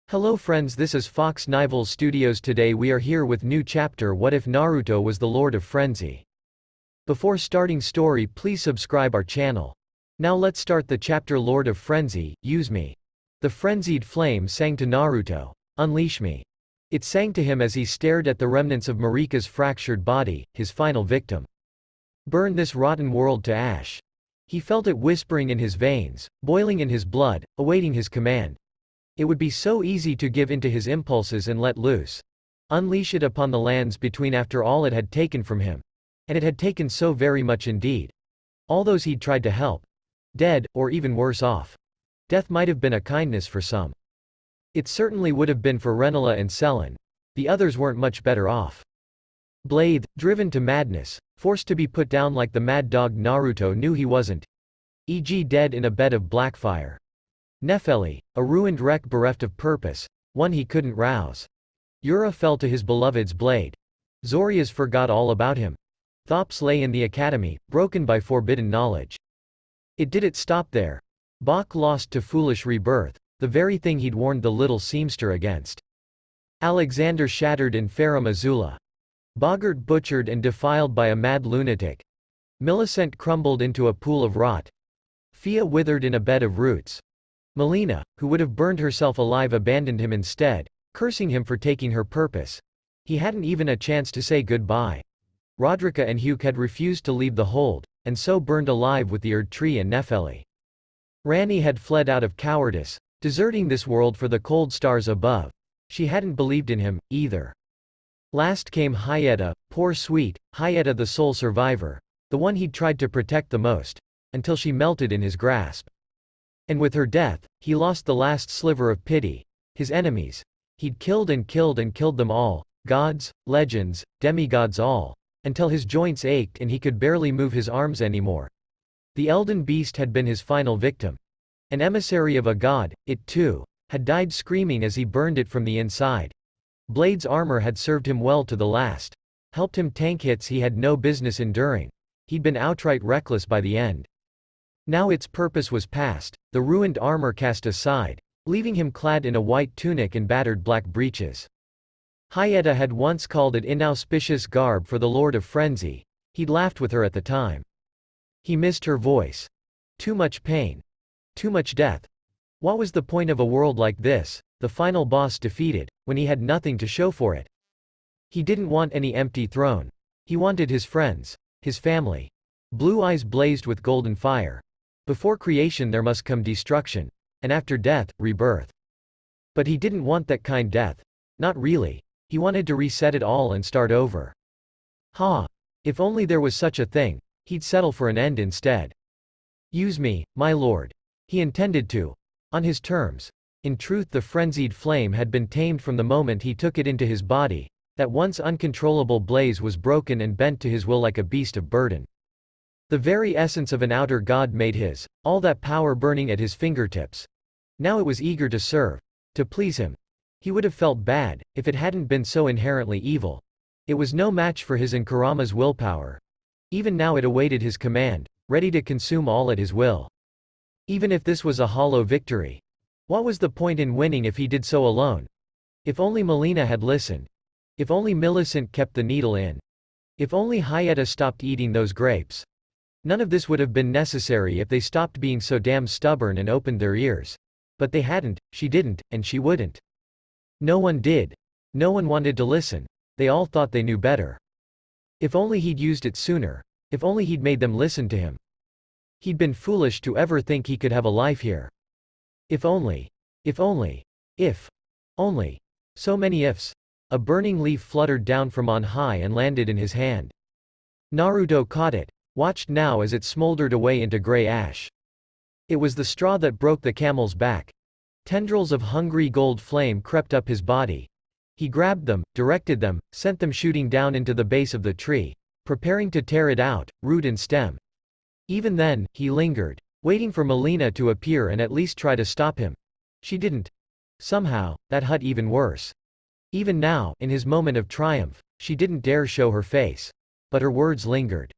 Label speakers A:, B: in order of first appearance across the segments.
A: Hello friends, this is Fox Nival Studios. Today we are here with new chapter What if Naruto was the Lord of Frenzy. Before starting story, please subscribe our channel. Now let's start the chapter. Lord of Frenzy, use me. The frenzied flame sang to Naruto, unleash me. It sang to him as he stared at the remnants of Marika's fractured body, his final victim. Burn this rotten world to ash. He felt it whispering in his veins, boiling in his blood, awaiting his command. It would be so easy to give in to his impulses and let loose. Unleash it upon the lands between after all it had taken from him. And it had taken so very much indeed. All those he'd tried to help. Dead, or even worse off. Death might have been a kindness for some. It certainly would have been for Renola and Selen. The others weren't much better off. Blade, driven to madness, forced to be put down like the mad dog Naruto knew he wasn't. E.g. dead in a bed of blackfire. Nefeli, a ruined wreck bereft of purpose, one he couldn't rouse. Yura fell to his beloved's blade. Zorias forgot all about him. Thops lay in the academy, broken by forbidden knowledge. It didn't stop there. Bach lost to foolish rebirth, the very thing he'd warned the little seamster against. Alexander shattered in Ferrum Azula. Bogart butchered and defiled by a mad lunatic. Millicent crumbled into a pool of rot. Fia withered in a bed of roots. Melina, who would have burned herself alive, abandoned him instead, cursing him for taking her purpose. He hadn't even a chance to say goodbye. Rodrika and Hugh had refused to leave the hold, and so burned alive with the Erdtree and Nefeli. Rani had fled out of cowardice, deserting this world for the cold stars above. She hadn't believed in him, either. Last came Hyetta, poor sweet, Hyetta, the sole survivor, the one he'd tried to protect the most, until she melted in his grasp. And with her death, he lost the last sliver of pity. His enemies. He'd killed and killed and killed them all, gods, legends, demigods, all, until his joints ached and he could barely move his arms anymore. The Elden beast had been his final victim. An emissary of a god, it too, had died screaming as he burned it from the inside. Blade's armor had served him well to the last. Helped him tank hits he had no business enduring. He'd been outright reckless by the end. Now its purpose was past, the ruined armor cast aside, leaving him clad in a white tunic and battered black breeches. Hyetta had once called it inauspicious garb for the Lord of Frenzy. He'd laughed with her at the time. He missed her voice. Too much pain. Too much death. What was the point of a world like this, the final boss defeated, when he had nothing to show for it? He didn't want any empty throne. He wanted his friends, his family. Blue eyes blazed with golden fire. Before creation there must come destruction. And after death, rebirth. But he didn't want that kind death. Not really. He wanted to reset it all and start over. If only there was such a thing, he'd settle for an end instead. Use me, my lord. He intended to. On his terms. In truth, the frenzied flame had been tamed from the moment he took it into his body. That once uncontrollable blaze was broken and bent to his will like a beast of burden. The very essence of an outer god made his, all that power burning at his fingertips. Now it was eager to serve, to please him. He would have felt bad, if it hadn't been so inherently evil. It was no match for his and Kurama's willpower. Even now it awaited his command, ready to consume all at his will. Even if this was a hollow victory. What was the point in winning if he did so alone? If only Melina had listened. If only Millicent kept the needle in. If only Hyetta stopped eating those grapes. None of this would have been necessary if they stopped being so damn stubborn and opened their ears. But they hadn't, she didn't, and she wouldn't. No one did. No one wanted to listen. They all thought they knew better. If only he'd used it sooner. If only he'd made them listen to him. He'd been foolish to ever think he could have a life here. If only. If only. If. Only. So many ifs. A burning leaf fluttered down from on high and landed in his hand. Naruto caught it. Watched now as it smoldered away into gray ash. It was the straw that broke the camel's back. Tendrils of hungry gold flame crept up his body. He grabbed them, directed them, sent them shooting down into the base of the tree, preparing to tear it out, root and stem. Even then, he lingered, waiting for Melina to appear and at least try to stop him. She didn't. Somehow, that hurt even worse. Even now, in his moment of triumph, she didn't dare show her face. But her words lingered.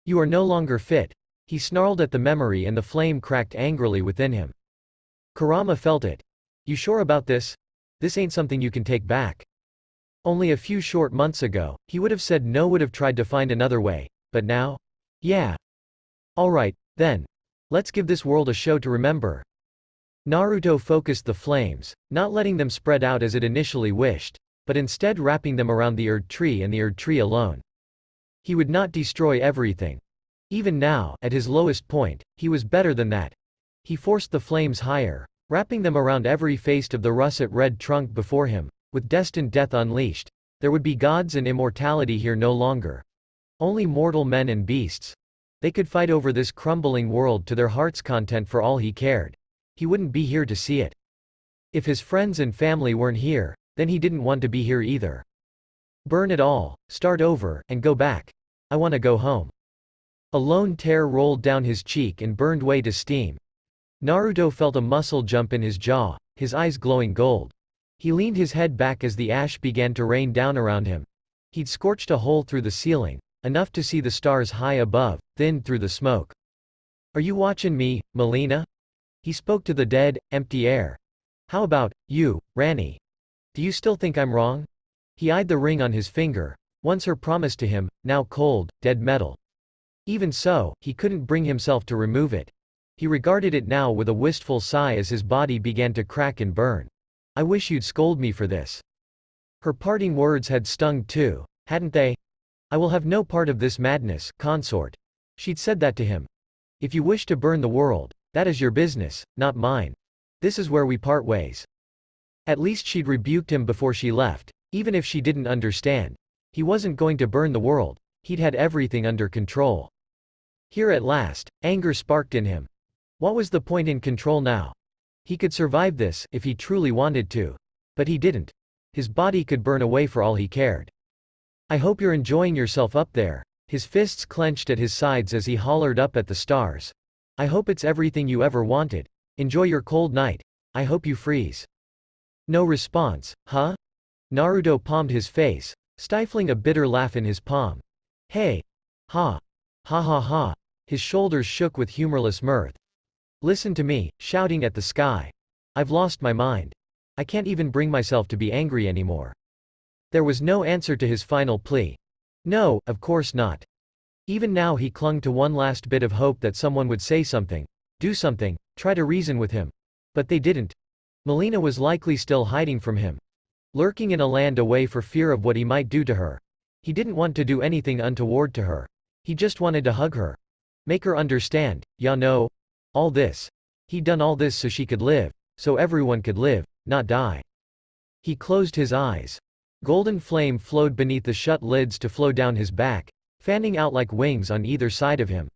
A: You are no longer fit. He snarled at the memory and the flame cracked angrily within him. Kurama felt it. You sure about this? This ain't something you can take back. Only a few short months ago, he would have said no, would have tried to find another way, but now? Yeah. Alright, then. Let's give this world a show to remember. Naruto focused the flames, not letting them spread out as it initially wished, but instead wrapping them around the Erd tree and the Erd tree alone. He would not destroy everything. Even now, at his lowest point, he was better than that. He forced the flames higher, wrapping them around every face of the russet red trunk before him. With destined death unleashed, there would be gods and immortality here no longer. Only mortal men and beasts. They could fight over this crumbling world to their heart's content for all he cared. He wouldn't be here to see it. If his friends and family weren't here, then he didn't want to be here either. Burn it all, start over, and go back. I want to go home. A lone tear rolled down his cheek and burned way to steam. Naruto felt a muscle jump in his jaw, his eyes glowing gold. He leaned his head back as the ash began to rain down around him. He'd scorched a hole through the ceiling, enough to see the stars high above, thinned through the smoke. Are you watchin' me, Melina? He spoke to the dead, empty air. How about you, Rani? Do you still think I'm wrong? He eyed the ring on his finger, once her promise to him, now cold, dead metal. Even so, he couldn't bring himself to remove it. He regarded it now with a wistful sigh as his body began to crack and burn. I wish you'd scold me for this. Her parting words had stung too, hadn't they? I will have no part of this madness, consort. She'd said that to him. If you wish to burn the world, that is your business, not mine. This is where we part ways. At least she'd rebuked him before she left, even if she didn't understand. He wasn't going to burn the world, he'd had everything under control. Here at last, anger sparked in him. What was the point in control now? He could survive this, if he truly wanted to. But he didn't. His body could burn away for all he cared. I hope you're enjoying yourself up there. His fists clenched at his sides as he hollered up at the stars. I hope it's everything you ever wanted. Enjoy your cold night. I hope you freeze. No response, huh? Naruto palmed his face, stifling a bitter laugh in his palm. Hey! Ha! Ha ha ha! His shoulders shook with humorless mirth. Listen to me, shouting at the sky. I've lost my mind. I can't even bring myself to be angry anymore. There was no answer to his final plea. No, of course not. Even now he clung to one last bit of hope that someone would say something, do something, try to reason with him. But they didn't. Melina was likely still hiding from him. Lurking in a land away for fear of what he might do to her. He didn't want to do anything untoward to her. He just wanted to hug her. Make her understand, ya know. All this. He'd done all this so she could live, so everyone could live, not die. He closed his eyes. Golden flame flowed beneath the shut lids to flow down his back, fanning out like wings on either side of him.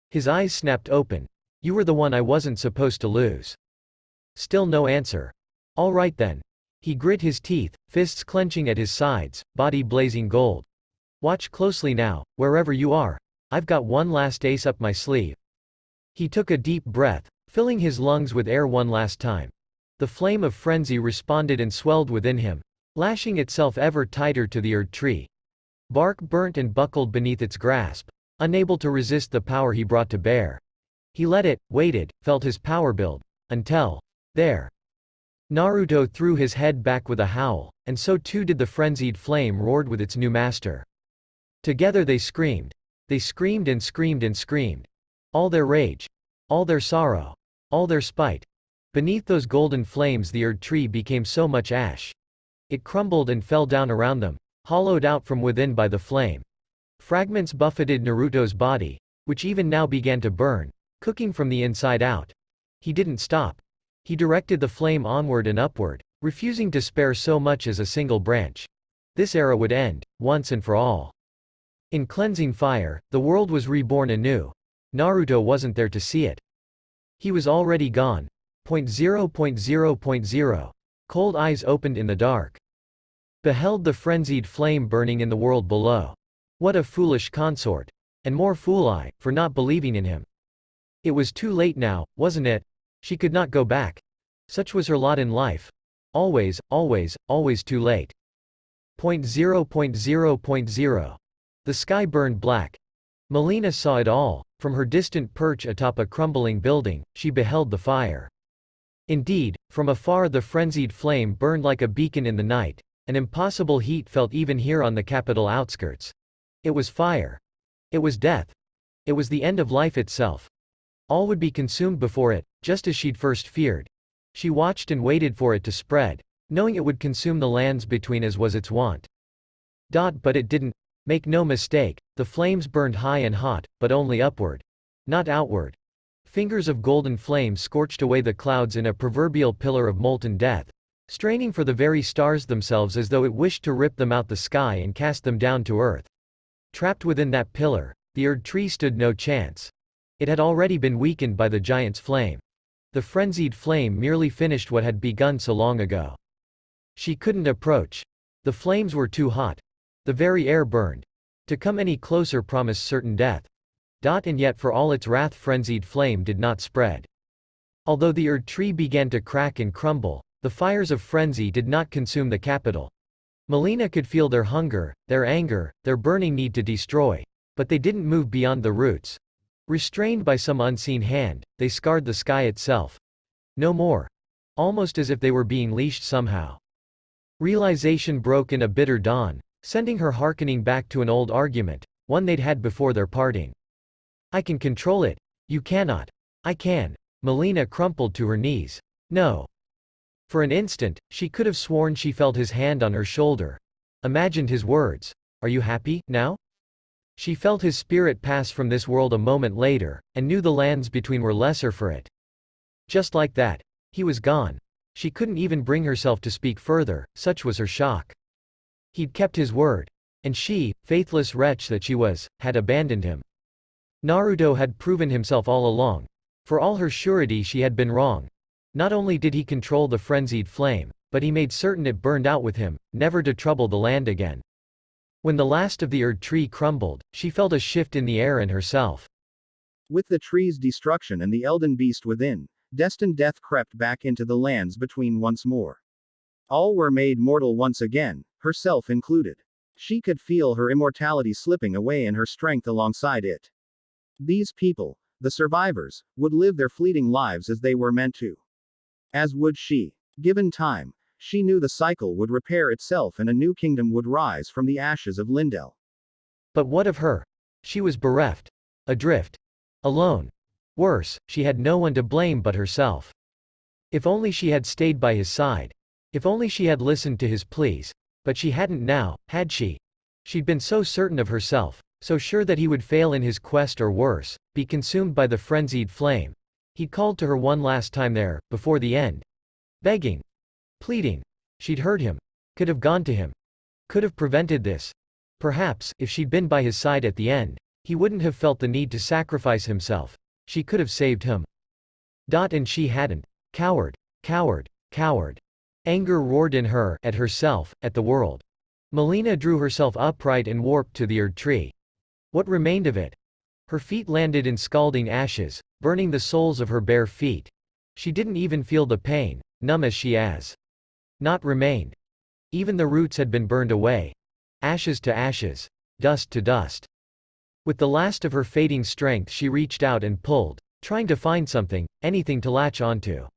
A: His eyes snapped open. You were the one I wasn't supposed to lose. Still no answer. All right then. He grit his teeth, fists clenching at his sides, body blazing gold. Watch closely now, wherever you are. I've got one last ace up my sleeve. He took a deep breath, filling his lungs with air one last time. The flame of frenzy responded and swelled within him, lashing itself ever tighter to the Erd tree. Bark burnt and buckled beneath its grasp, unable to resist the power he brought to bear. He let it, waited, felt his power build, until… there. Naruto threw his head back with a howl, and so too did the frenzied flame roared with its new master. Together they screamed. They screamed and screamed and screamed. All their rage. All their sorrow. All their spite. Beneath those golden flames the Erd tree became so much ash. It crumbled and fell down around them, hollowed out from within by the flame. Fragments buffeted Naruto's body, which even now began to burn, cooking from the inside out. He didn't stop. He directed the flame onward and upward, refusing to spare so much as a single branch. This era would end, once and for all. In cleansing fire, the world was reborn anew. Naruto wasn't there to see it. He was already gone. 0.0.0.0. Cold eyes opened in the dark. Beheld the frenzied flame burning in the world below. What a foolish consort. And more fool I, for not believing in him. It was too late now, wasn't it? She could not go back. Such was her lot in life. Always, always, always too late. 0.0.0.0. The sky burned black. Melina saw it all. From her distant perch atop a crumbling building, she beheld the fire. Indeed, from afar the frenzied flame burned like a beacon in the night, an impossible heat felt even here on the capital outskirts. It was fire. It was death. It was the end of life itself. All would be consumed before it, just as she'd first feared. She watched and waited for it to spread, knowing it would consume the lands between as was its wont. But it didn't. Make no mistake, the flames burned high and hot, but only upward. Not outward. Fingers of golden flame scorched away the clouds in a proverbial pillar of molten death, straining for the very stars themselves as though it wished to rip them out the sky and cast them down to earth. Trapped within that pillar, the Erd tree stood no chance. It had already been weakened by the giant's flame. The frenzied flame merely finished what had begun so long ago. She couldn't approach. The flames were too hot. The very air burned. To come any closer promised certain death. And yet for all its wrath frenzied flame did not spread. Although the Erd tree began to crack and crumble, the fires of frenzy did not consume the capital. Melina could feel their hunger, their anger, their burning need to destroy. But they didn't move beyond the roots. Restrained by some unseen hand, they scarred the sky itself. No more. Almost as if they were being leashed somehow. Realization broke in a bitter dawn, sending her hearkening back to an old argument, one they'd had before their parting. I can control it. You cannot. I can. Melina crumpled to her knees. No. For an instant, she could have sworn she felt his hand on her shoulder. Imagined his words. Are you happy, now? She felt his spirit pass from this world a moment later, and knew the lands between were lesser for it. Just like that. He was gone. She couldn't even bring herself to speak further, such was her shock. He'd kept his word. And she, faithless wretch that she was, had abandoned him. Naruto had proven himself all along. For all her surety she had been wrong. Not only did he control the frenzied flame, but he made certain it burned out with him, never to trouble the land again. When the last of the Erd tree crumbled, she felt a shift in the air and herself.
B: With the tree's destruction and the Elden beast within, destined death crept back into the lands between once more. All were made mortal once again, herself included. She could feel her immortality slipping away and her strength alongside it. These people, the survivors, would live their fleeting lives as they were meant to. As would she. Given time, she knew the cycle would repair itself and a new kingdom would rise from the ashes of Lindell.
A: But what of her? She was bereft. Adrift. Alone. Worse, she had no one to blame but herself. If only she had stayed by his side. If only she had listened to his pleas. But she hadn't now, had she? She'd been so certain of herself, so sure that he would fail in his quest or worse, be consumed by the frenzied flame. He'd called to her one last time there, before the end. Begging. Pleading. She'd heard him. Could have gone to him. Could have prevented this. Perhaps, if she'd been by his side at the end, he wouldn't have felt the need to sacrifice himself. She could have saved him. And she hadn't. Coward. Coward. Coward. Anger roared in her, at herself, at the world. Melina drew herself upright and warped to the Erd tree. What remained of it? Her feet landed in scalding ashes, burning the soles of her bare feet. She didn't even feel the pain, numb as she as. Not remained. Even the roots had been burned away. Ashes to ashes. Dust to dust. With the last of her fading strength she reached out and pulled, trying to find something, anything to latch onto.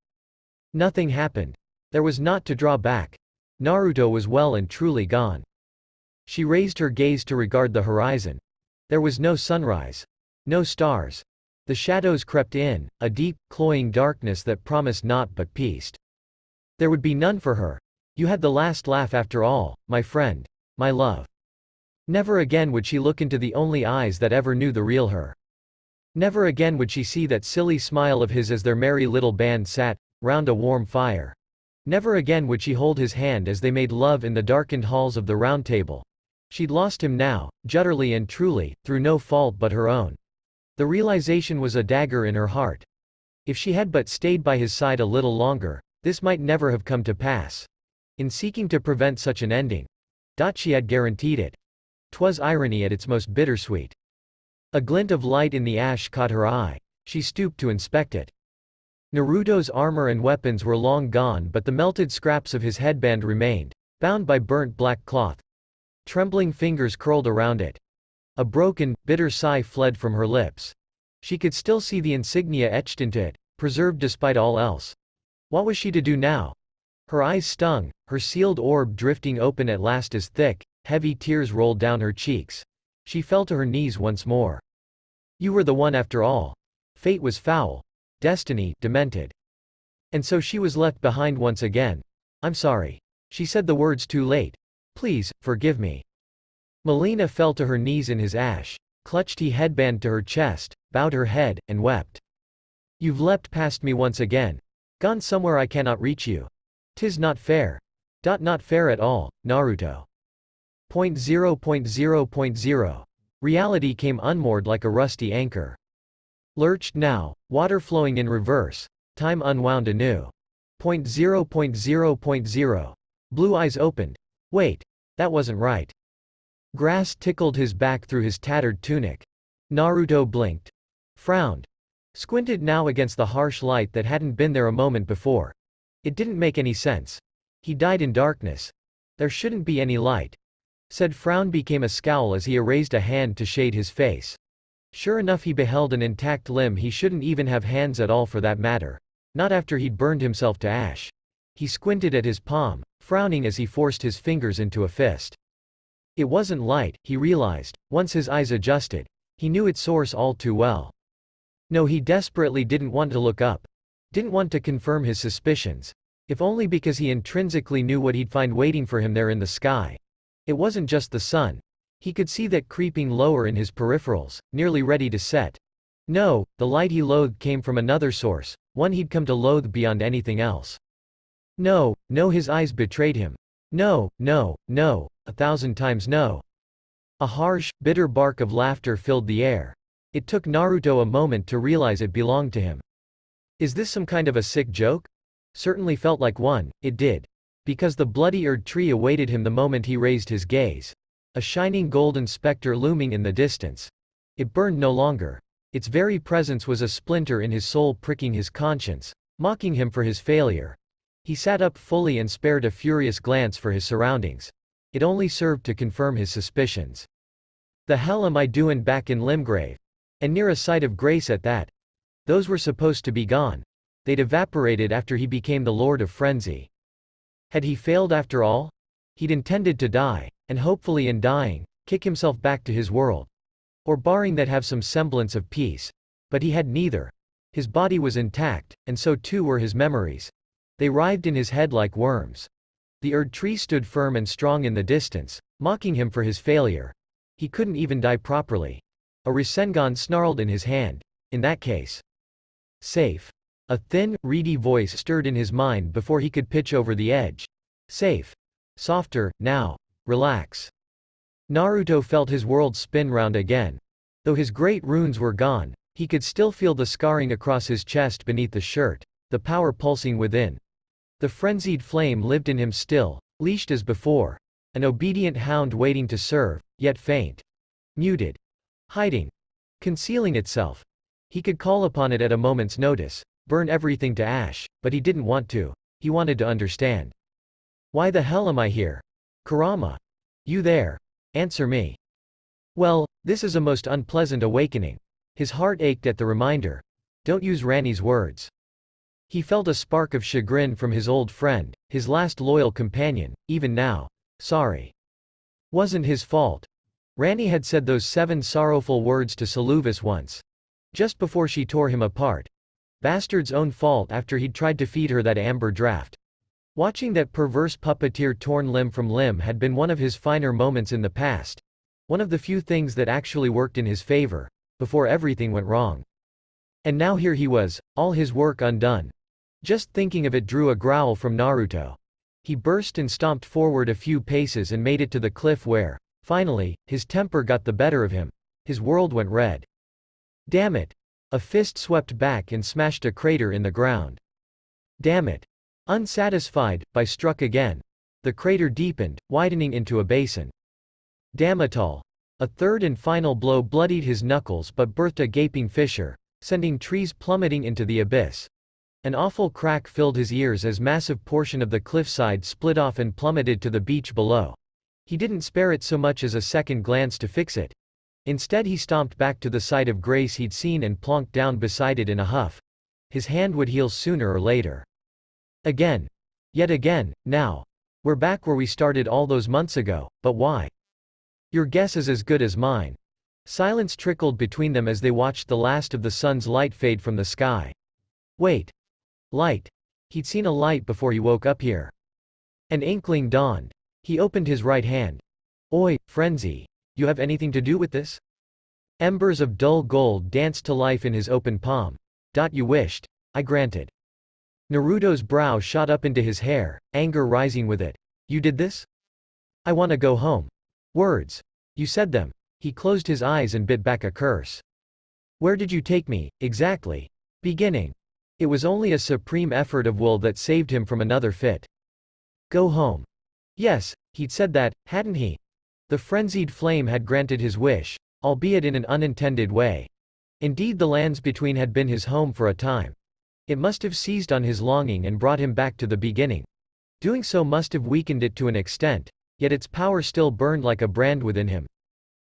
A: Nothing happened. There was naught to draw back. Naruto was well and truly gone. She raised her gaze to regard the horizon. There was no sunrise. No stars. The shadows crept in, a deep, cloying darkness that promised naught but peace. There would be none for her. You had the last laugh after all, my friend. My love. Never again would she look into the only eyes that ever knew the real her. Never again would she see that silly smile of his as their merry little band sat, round a warm fire. Never again would she hold his hand as they made love in the darkened halls of the Round Table. She'd lost him now, utterly and truly, through no fault but her own. The realization was a dagger in her heart. If she had but stayed by his side a little longer, this might never have come to pass. In seeking to prevent such an ending, she had guaranteed it. 'Twas irony at its most bittersweet. A glint of light in the ash caught her eye. She stooped to inspect it. Naruto's armor and weapons were long gone, but the melted scraps of his headband remained, bound by burnt black cloth. Trembling fingers curled around it. A broken, bitter sigh fled from her lips. She could still see the insignia etched into it, preserved despite all else. What was she to do now? Her eyes stung, her sealed orb drifting open at last as thick, heavy tears rolled down her cheeks. She fell to her knees once more. You were the one after all. Fate was foul. Destiny, demented. And so she was left behind once again. I'm sorry. She said the words too late. Please, forgive me. Melina fell to her knees in his ash, clutched his headband to her chest, bowed her head, and wept. You've leapt past me once again. Gone somewhere I cannot reach you. 'Tis not fair. Not fair at all, Naruto. 0.0.0.0. Reality came unmoored like a rusty anchor. Lurched now, water flowing in reverse, time unwound anew. 0.0.0.0. Blue eyes opened. Wait. That wasn't right. Grass tickled his back through his tattered tunic. Naruto blinked. Frowned. Squinted now against the harsh light that hadn't been there a moment before. It didn't make any sense. He died in darkness. There shouldn't be any light. Said frown became a scowl as he raised a hand to shade his face. Sure enough, he beheld an intact limb. He shouldn't even have hands at all for that matter. Not after he'd burned himself to ash. He squinted at his palm, frowning as he forced his fingers into a fist. It wasn't light, he realized, once his eyes adjusted. He knew its source all too well. No, he desperately didn't want to look up. Didn't want to confirm his suspicions. If only because he intrinsically knew what he'd find waiting for him there in the sky. It wasn't just the sun. He could see that creeping lower in his peripherals, nearly ready to set. No, the light he loathed came from another source, one he'd come to loathe beyond anything else. No, his eyes betrayed him. No, 1,000 times no. A harsh, bitter bark of laughter filled the air. It took Naruto a moment to realize it belonged to him. Is this some kind of a sick joke? Certainly felt like one, it did. Because the bloody Erd tree awaited him the moment he raised his gaze. A shining golden specter looming in the distance. It burned no longer. Its very presence was a splinter in his soul, pricking his conscience, mocking him for his failure. He sat up fully and spared a furious glance for his surroundings. It only served to confirm his suspicions. The hell am I doing back in Limgrave? And near a site of grace at that. Those were supposed to be gone. They'd evaporated after he became the Lord of Frenzy. Had he failed after all? He'd intended to die, and hopefully in dying, kick himself back to his world. Or barring that have some semblance of peace. But he had neither. His body was intact, and so too were his memories. They writhed in his head like worms. The Erd tree stood firm and strong in the distance, mocking him for his failure. He couldn't even die properly. A Rasengan snarled in his hand. In that case. Safe. A thin, reedy voice stirred in his mind before he could pitch over the edge. Safe. Softer, now. Relax. Naruto felt his world spin round again. Though his great runes were gone, he could still feel the scarring across his chest beneath the shirt, the power pulsing within. The frenzied flame lived in him still, leashed as before. An obedient hound waiting to serve, yet faint. Muted. Hiding. Concealing itself. He could call upon it at a moment's notice, burn everything to ash, but he didn't want to. He wanted to understand. Why the hell am I here? Kurama. You there. Answer me. Well, this is a most unpleasant awakening. His heart ached at the reminder. Don't use Rani's words. He felt a spark of chagrin from his old friend, his last loyal companion, even now. Sorry. Wasn't his fault. Rani had said those 7 sorrowful words to Saluvis once. Just before she tore him apart. Bastard's own fault after he'd tried to feed her that amber draft. Watching that perverse puppeteer torn limb from limb had been one of his finer moments in the past. One of the few things that actually worked in his favor, before everything went wrong. And now here he was, all his work undone. Just thinking of it drew a growl from Naruto. He burst and stomped forward a few paces and made it to the cliff where, finally, his temper got the better of him. His world went red. Damn it. A fist swept back and smashed a crater in the ground. Damn it. Unsatisfied, Bai struck again. The crater deepened, widening into a basin. Damn it all. A third and final blow bloodied his knuckles but birthed a gaping fissure, sending trees plummeting into the abyss. An awful crack filled his ears as massive portion of the cliffside split off and plummeted to the beach below. He didn't spare it so much as a second glance to fix it. Instead he stomped back to the site of grace he'd seen and plonked down beside it in a huff. His hand would heal sooner or later. Again. Yet again, now. We're back where we started all those months ago, but why? Your guess is as good as mine. Silence trickled between them as they watched the last of the sun's light fade from the sky. Wait. Light. He'd seen a light before he woke up here. An inkling dawned. He opened his right hand. Oi, frenzy. You have anything to do with this? Embers of dull gold danced to life in his open palm. You wished. I granted. Naruto's brow shot up into his hair, anger rising with it. You did this? I want to go home. Words. You said them. He closed his eyes and bit back a curse. Where did you take me, exactly? Beginning. It was only a supreme effort of will that saved him from another fit. Go home. Yes, he'd said that, hadn't he? The frenzied flame had granted his wish, albeit in an unintended way. Indeed, the lands between had been his home for a time. It must have seized on his longing and brought him back to the beginning. Doing so must have weakened it to an extent, yet its power still burned like a brand within him.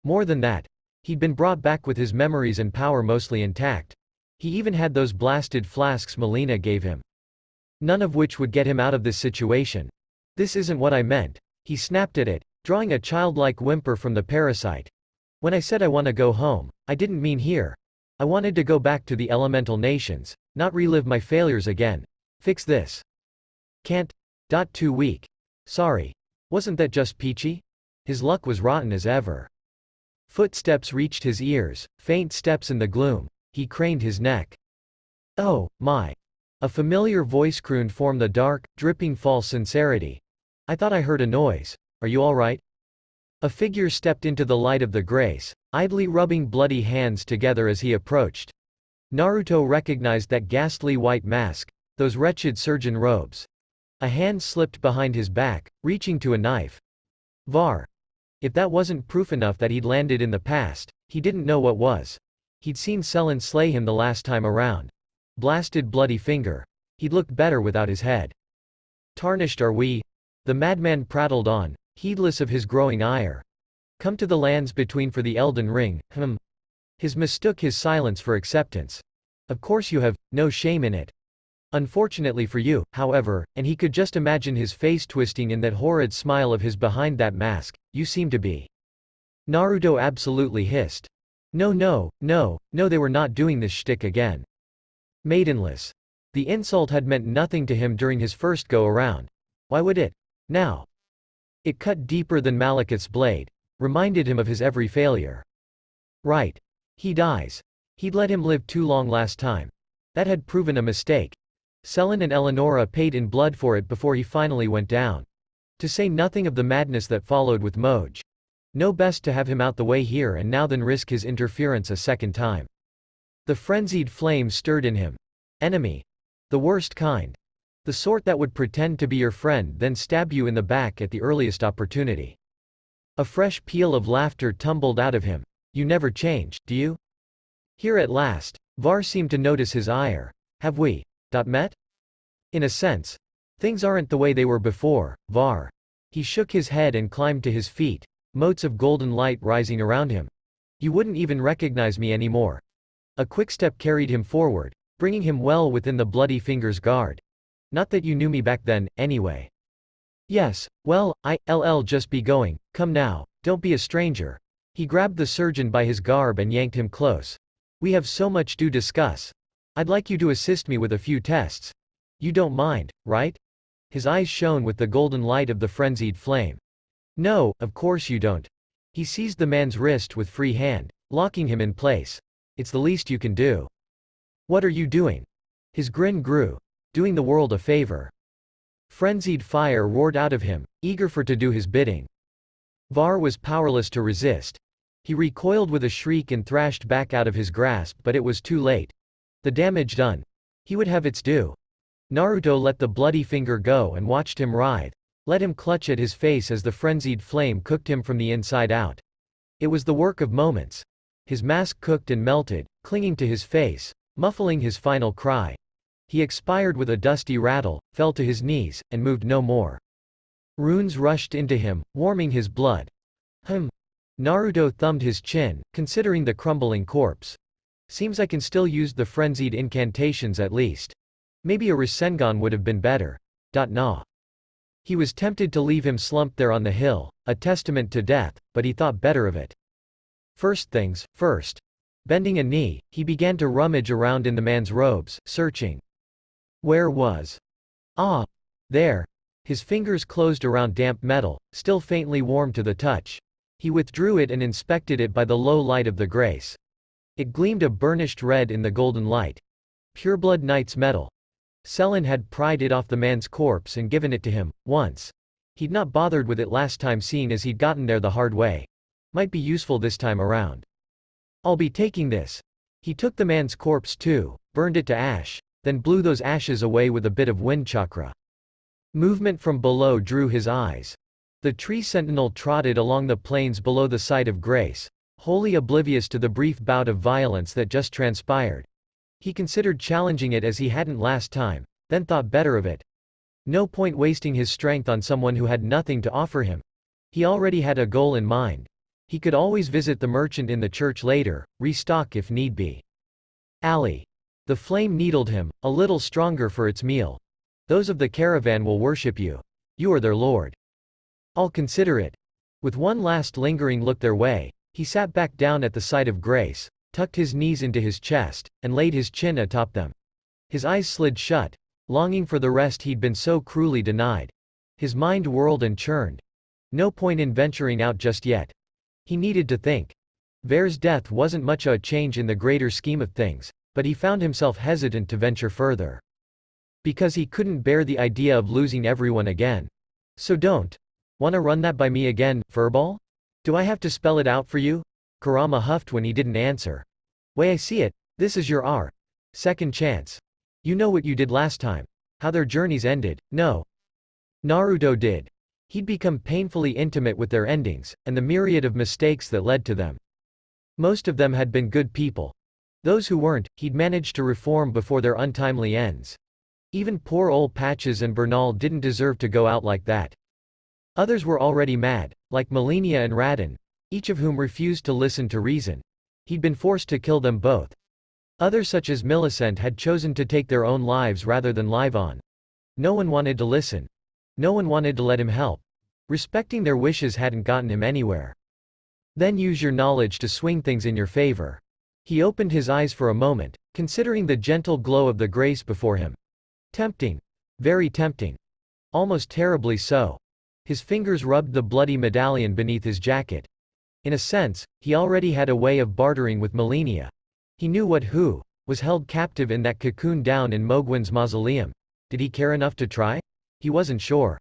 A: More than that, he'd been brought back with his memories and power mostly intact. He even had those blasted flasks Melina gave him. None of which would get him out of this situation. This isn't what I meant. He snapped at it, drawing a childlike whimper from the parasite. When I said I want to go home, I didn't mean here. I wanted to go back to the elemental nations, not relive my failures again. Fix this. Can't. Too weak. Sorry. Wasn't that just peachy? His luck was rotten as ever. Footsteps reached his ears, faint steps in the gloom. He craned his neck. Oh, my. A familiar voice crooned from the dark, dripping false sincerity. I thought I heard a noise. Are you all right? A figure stepped into the light of the grace, idly rubbing bloody hands together as he approached. Naruto recognized that ghastly white mask, those wretched surgeon robes. A hand slipped behind his back, reaching to a knife. Var. If that wasn't proof enough that he'd landed in the past, he didn't know what was. He'd seen Selen slay him the last time around. Blasted bloody finger. He'd looked better without his head. Tarnished are we? The madman prattled on, heedless of his growing ire. Come to the lands between for the Elden Ring, His mistook his silence for acceptance. Of course you have, no shame in it. Unfortunately for you, however, and he could just imagine his face twisting in that horrid smile of his behind that mask, you seem to be. Naruto absolutely hissed. No, they were not doing this shtick again. Maidenless. The insult had meant nothing to him during his first go-around. Why would it? Now. It cut deeper than Malekith's blade, reminded him of his every failure. Right. He dies. He'd let him live too long last time. That had proven a mistake. Selen and Eleonora paid in blood for it before he finally went down. To say nothing of the madness that followed with Moj. No, best to have him out the way here and now than risk his interference a second time. The frenzied flame stirred in him. Enemy. The worst kind. The sort that would pretend to be your friend then stab you in the back at the earliest opportunity. A fresh peal of laughter tumbled out of him. You never change, do you? Here at last, Var seemed to notice his ire. Have we met? In a sense. Things aren't the way they were before, Var. He shook his head and climbed to his feet, motes of golden light rising around him. You wouldn't even recognize me anymore. A quick step carried him forward, bringing him well within the bloody finger's guard. Not that you knew me back then, anyway. Yes, well, I'll just be going, come now, don't be a stranger. He grabbed the surgeon by his garb and yanked him close. We have so much to discuss. I'd like you to assist me with a few tests. You don't mind, right? His eyes shone with the golden light of the frenzied flame. No, of course you don't. He seized the man's wrist with free hand, locking him in place. It's the least you can do. What are you doing? His grin grew. Doing the world a favor. Frenzied fire roared out of him, eager for to do his bidding. Var was powerless to resist. He recoiled with a shriek and thrashed back out of his grasp, but it was too late. The damage done. He would have its due. Naruto let the bloody finger go and watched him writhe, let him clutch at his face as the frenzied flame cooked him from the inside out. It was the work of moments. His mask cooked and melted, clinging to his face, muffling his final cry. He expired with a dusty rattle, fell to his knees, and moved no more. Runes rushed into him, warming his blood. Naruto thumbed his chin, considering the crumbling corpse. Seems I can still use the frenzied incantations at least. Maybe a Rasengan would have been better. Nah. He was tempted to leave him slumped there on the hill, a testament to death, but he thought better of it. First things first. Bending a knee, he began to rummage around in the man's robes, searching. Where was? Ah! There! His fingers closed around damp metal, still faintly warm to the touch. He withdrew it and inspected it by the low light of the grace. It gleamed a burnished red in the golden light. Pureblood knight's metal. Selin had pried it off the man's corpse and given it to him, once. He'd not bothered with it last time seeing as he'd gotten there the hard way. Might be useful this time around. I'll be taking this. He took the man's corpse too, burned it to ash, then blew those ashes away with a bit of wind chakra. Movement from below drew his eyes. The tree sentinel trotted along the plains below the site of grace, wholly oblivious to the brief bout of violence that just transpired. He considered challenging it as he hadn't last time, then thought better of it. No point wasting his strength on someone who had nothing to offer him. He already had a goal in mind. He could always visit the merchant in the church later, restock if need be. Ali. The flame needled him, a little stronger for its meal. Those of the caravan will worship you. You are their lord. I'll consider it. With one last lingering look their way, he sat back down at the site of grace, tucked his knees into his chest, and laid his chin atop them. His eyes slid shut, longing for the rest he'd been so cruelly denied. His mind whirled and churned. No point in venturing out just yet. He needed to think. Vare's death wasn't much a change in the greater scheme of things, but he found himself hesitant to venture further. Because he couldn't bear the idea of losing everyone again. So don't. Wanna run that by me again, furball? Do I have to spell it out for you? Kurama huffed when he didn't answer. Way I see it, this is your second chance. You know what you did last time. How their journeys ended, no. Naruto did. He'd become painfully intimate with their endings, and the myriad of mistakes that led to them. Most of them had been good people. Those who weren't, he'd managed to reform before their untimely ends. Even poor old Patches and Bernal didn't deserve to go out like that. Others were already mad, like Melania and Radin, each of whom refused to listen to reason. He'd been forced to kill them both. Others such as Millicent had chosen to take their own lives rather than live on. No one wanted to listen. No one wanted to let him help. Respecting their wishes hadn't gotten him anywhere. Then use your knowledge to swing things in your favor. He opened his eyes for a moment, considering the gentle glow of the grace before him. Tempting. Very tempting. Almost terribly so. His fingers rubbed the bloody medallion beneath his jacket. In a sense, he already had a way of bartering with Melania. He knew who was held captive in that cocoon down in Mogwen's mausoleum. Did he care enough to try? He wasn't sure.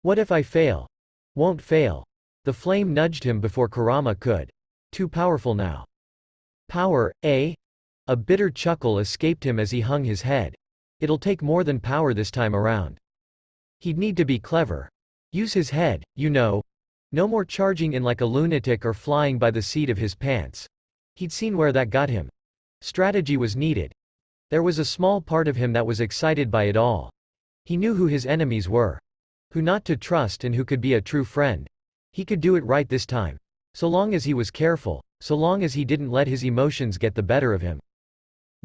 A: What if I fail? Won't fail. The flame nudged him before Kurama could. Too powerful now. Power, eh? A bitter chuckle escaped him as he hung his head. It'll take more than power this time around. He'd need to be clever. Use his head, you know. No more charging in like a lunatic or flying by the seat of his pants. He'd seen where that got him. Strategy was needed. There was a small part of him that was excited by it all. He knew who his enemies were. Who not to trust and who could be a true friend. He could do it right this time. So long as he was careful, so long as he didn't let his emotions get the better of him.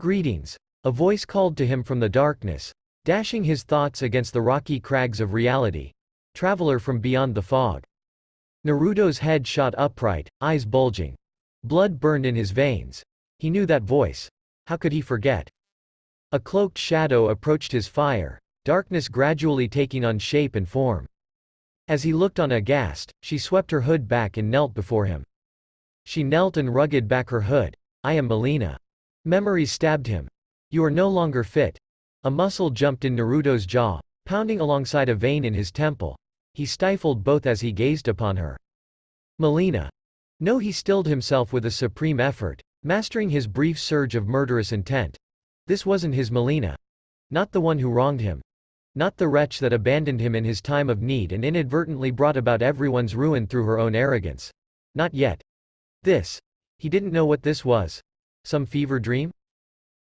A: Greetings. A voice called to him from the darkness, dashing his thoughts against the rocky crags of reality. Traveler from beyond the fog. Naruto's head shot upright, eyes bulging. Blood burned in his veins. He knew that voice. How could he forget? A cloaked shadow approached his fire, darkness gradually taking on shape and form. As he looked on aghast, she swept her hood back and knelt before him. She knelt and rugged back her hood. I am Melina. Memory stabbed him. You are no longer fit. A muscle jumped in Naruto's jaw, pounding alongside a vein in his temple. He stifled both as he gazed upon her. Melina. No, he stilled himself with a supreme effort, mastering his brief surge of murderous intent. This wasn't his Melina. Not the one who wronged him. Not the wretch that abandoned him in his time of need and inadvertently brought about everyone's ruin through her own arrogance. Not yet. This. He didn't know what this was. Some fever dream?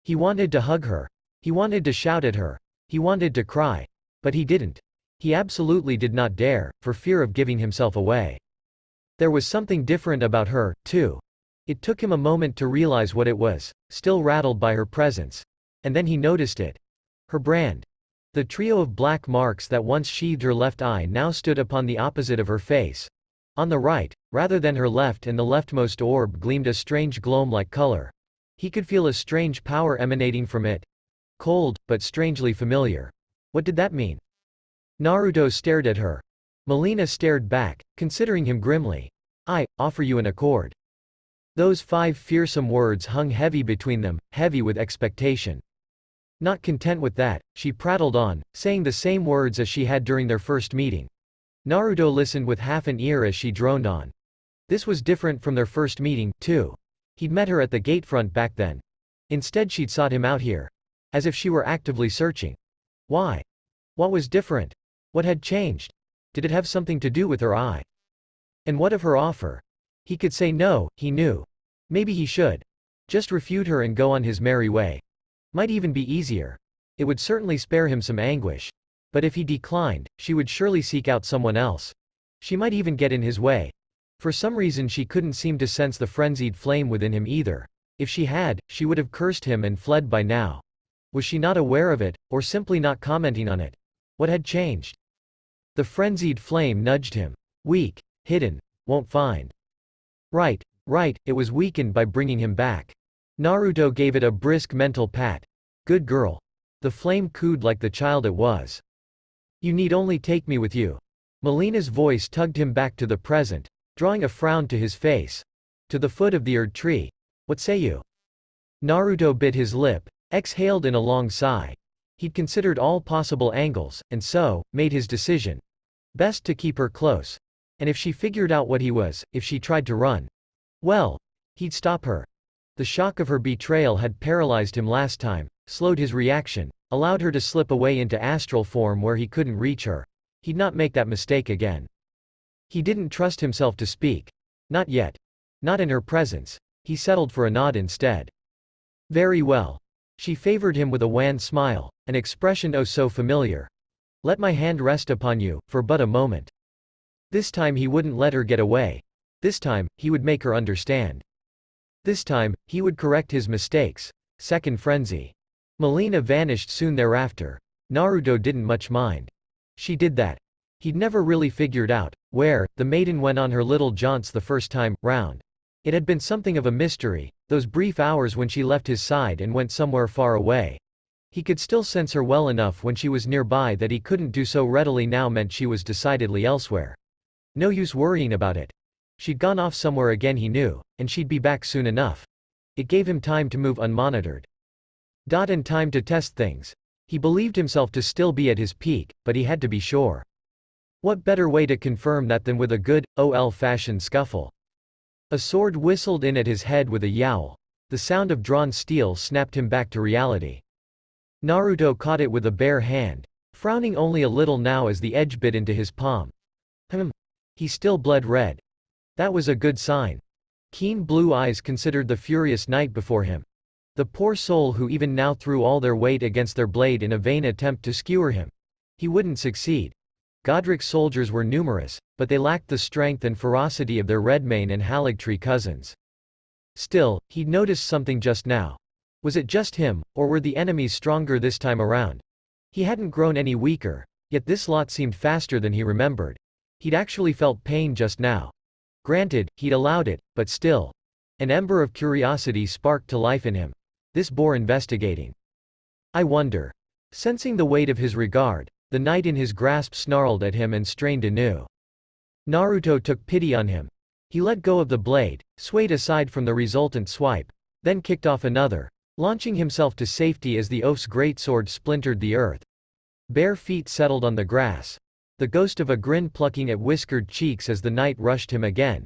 A: He wanted to hug her. He wanted to shout at her. He wanted to cry. But he didn't. He absolutely did not dare, for fear of giving himself away. There was something different about her, too. It took him a moment to realize what it was, still rattled by her presence. And then he noticed it. Her brand. The trio of black marks that once sheathed her left eye now stood upon the opposite of her face. On the right, rather than her left and the leftmost orb gleamed a strange gloam-like color. He could feel a strange power emanating from it. Cold, but strangely familiar. What did that mean? Naruto stared at her. Melina stared back, considering him grimly. "I offer you an accord." Those 5 fearsome words hung heavy between them, heavy with expectation. Not content with that, she prattled on, saying the same words as she had during their first meeting. Naruto listened with half an ear as she droned on. This was different from their first meeting, too. He'd met her at the gatefront back then. Instead she'd sought him out here. As if she were actively searching. Why? What was different? What had changed? Did it have something to do with her eye? And what of her offer? He could say no, he knew. Maybe he should. Just refute her and go on his merry way. Might even be easier. It would certainly spare him some anguish. But if he declined, she would surely seek out someone else. She might even get in his way. For some reason she couldn't seem to sense the frenzied flame within him either. If she had, she would have cursed him and fled by now. Was she not aware of it, or simply not commenting on it? What had changed? The frenzied flame nudged him. Weak, hidden, won't find. Right, it was weakened by bringing him back. Naruto gave it a brisk mental pat. Good girl. The flame cooed like the child it was. You need only take me with you. Melina's voice tugged him back to the present, drawing a frown to his face. To the foot of the Erd tree. What say you? Naruto bit his lip, exhaled in a long sigh. He'd considered all possible angles, and so, made his decision. Best to keep her close. And if she figured out what he was, if she tried to run, well, he'd stop her. The shock of her betrayal had paralyzed him last time, slowed his reaction, allowed her to slip away into astral form where he couldn't reach her. He'd not make that mistake again. He didn't trust himself to speak. Not yet. Not in her presence. He settled for a nod instead. Very well. She favored him with a wan smile, an expression oh so familiar. Let my hand rest upon you, for but a moment. This time he wouldn't let her get away. This time, he would make her understand. This time, he would correct his mistakes. Second frenzy. Melina vanished soon thereafter. Naruto didn't much mind. She did that. He'd never really figured out where the maiden went on her little jaunts the first time round. It had been something of a mystery, those brief hours when she left his side and went somewhere far away. He could still sense her well enough when she was nearby that he couldn't do so readily now meant she was decidedly elsewhere. No use worrying about it. She'd gone off somewhere again he knew, and she'd be back soon enough. It gave him time to move unmonitored. And time to test things. He believed himself to still be at his peak, but he had to be sure. What better way to confirm that than with a good, old-fashioned scuffle? A sword whistled in at his head with a yowl. The sound of drawn steel snapped him back to reality. Naruto caught it with a bare hand, frowning only a little now as the edge bit into his palm. He still bled red. That was a good sign. Keen blue eyes considered the furious knight before him. The poor soul who even now threw all their weight against their blade in a vain attempt to skewer him. He wouldn't succeed. Godric's soldiers were numerous, but they lacked the strength and ferocity of their Redmane and Haligtree cousins. Still, he'd noticed something just now. Was it just him, or were the enemies stronger this time around? He hadn't grown any weaker, yet this lot seemed faster than he remembered. He'd actually felt pain just now. Granted, he'd allowed it, but still. An ember of curiosity sparked to life in him. This bore investigating. I wonder. Sensing the weight of his regard, the knight in his grasp snarled at him and strained anew. Naruto took pity on him. He let go of the blade, swayed aside from the resultant swipe, then kicked off another, launching himself to safety as the oaf's greatsword splintered the earth. Bare feet settled on the grass. The ghost of a grin plucking at whiskered cheeks as the knight rushed him again.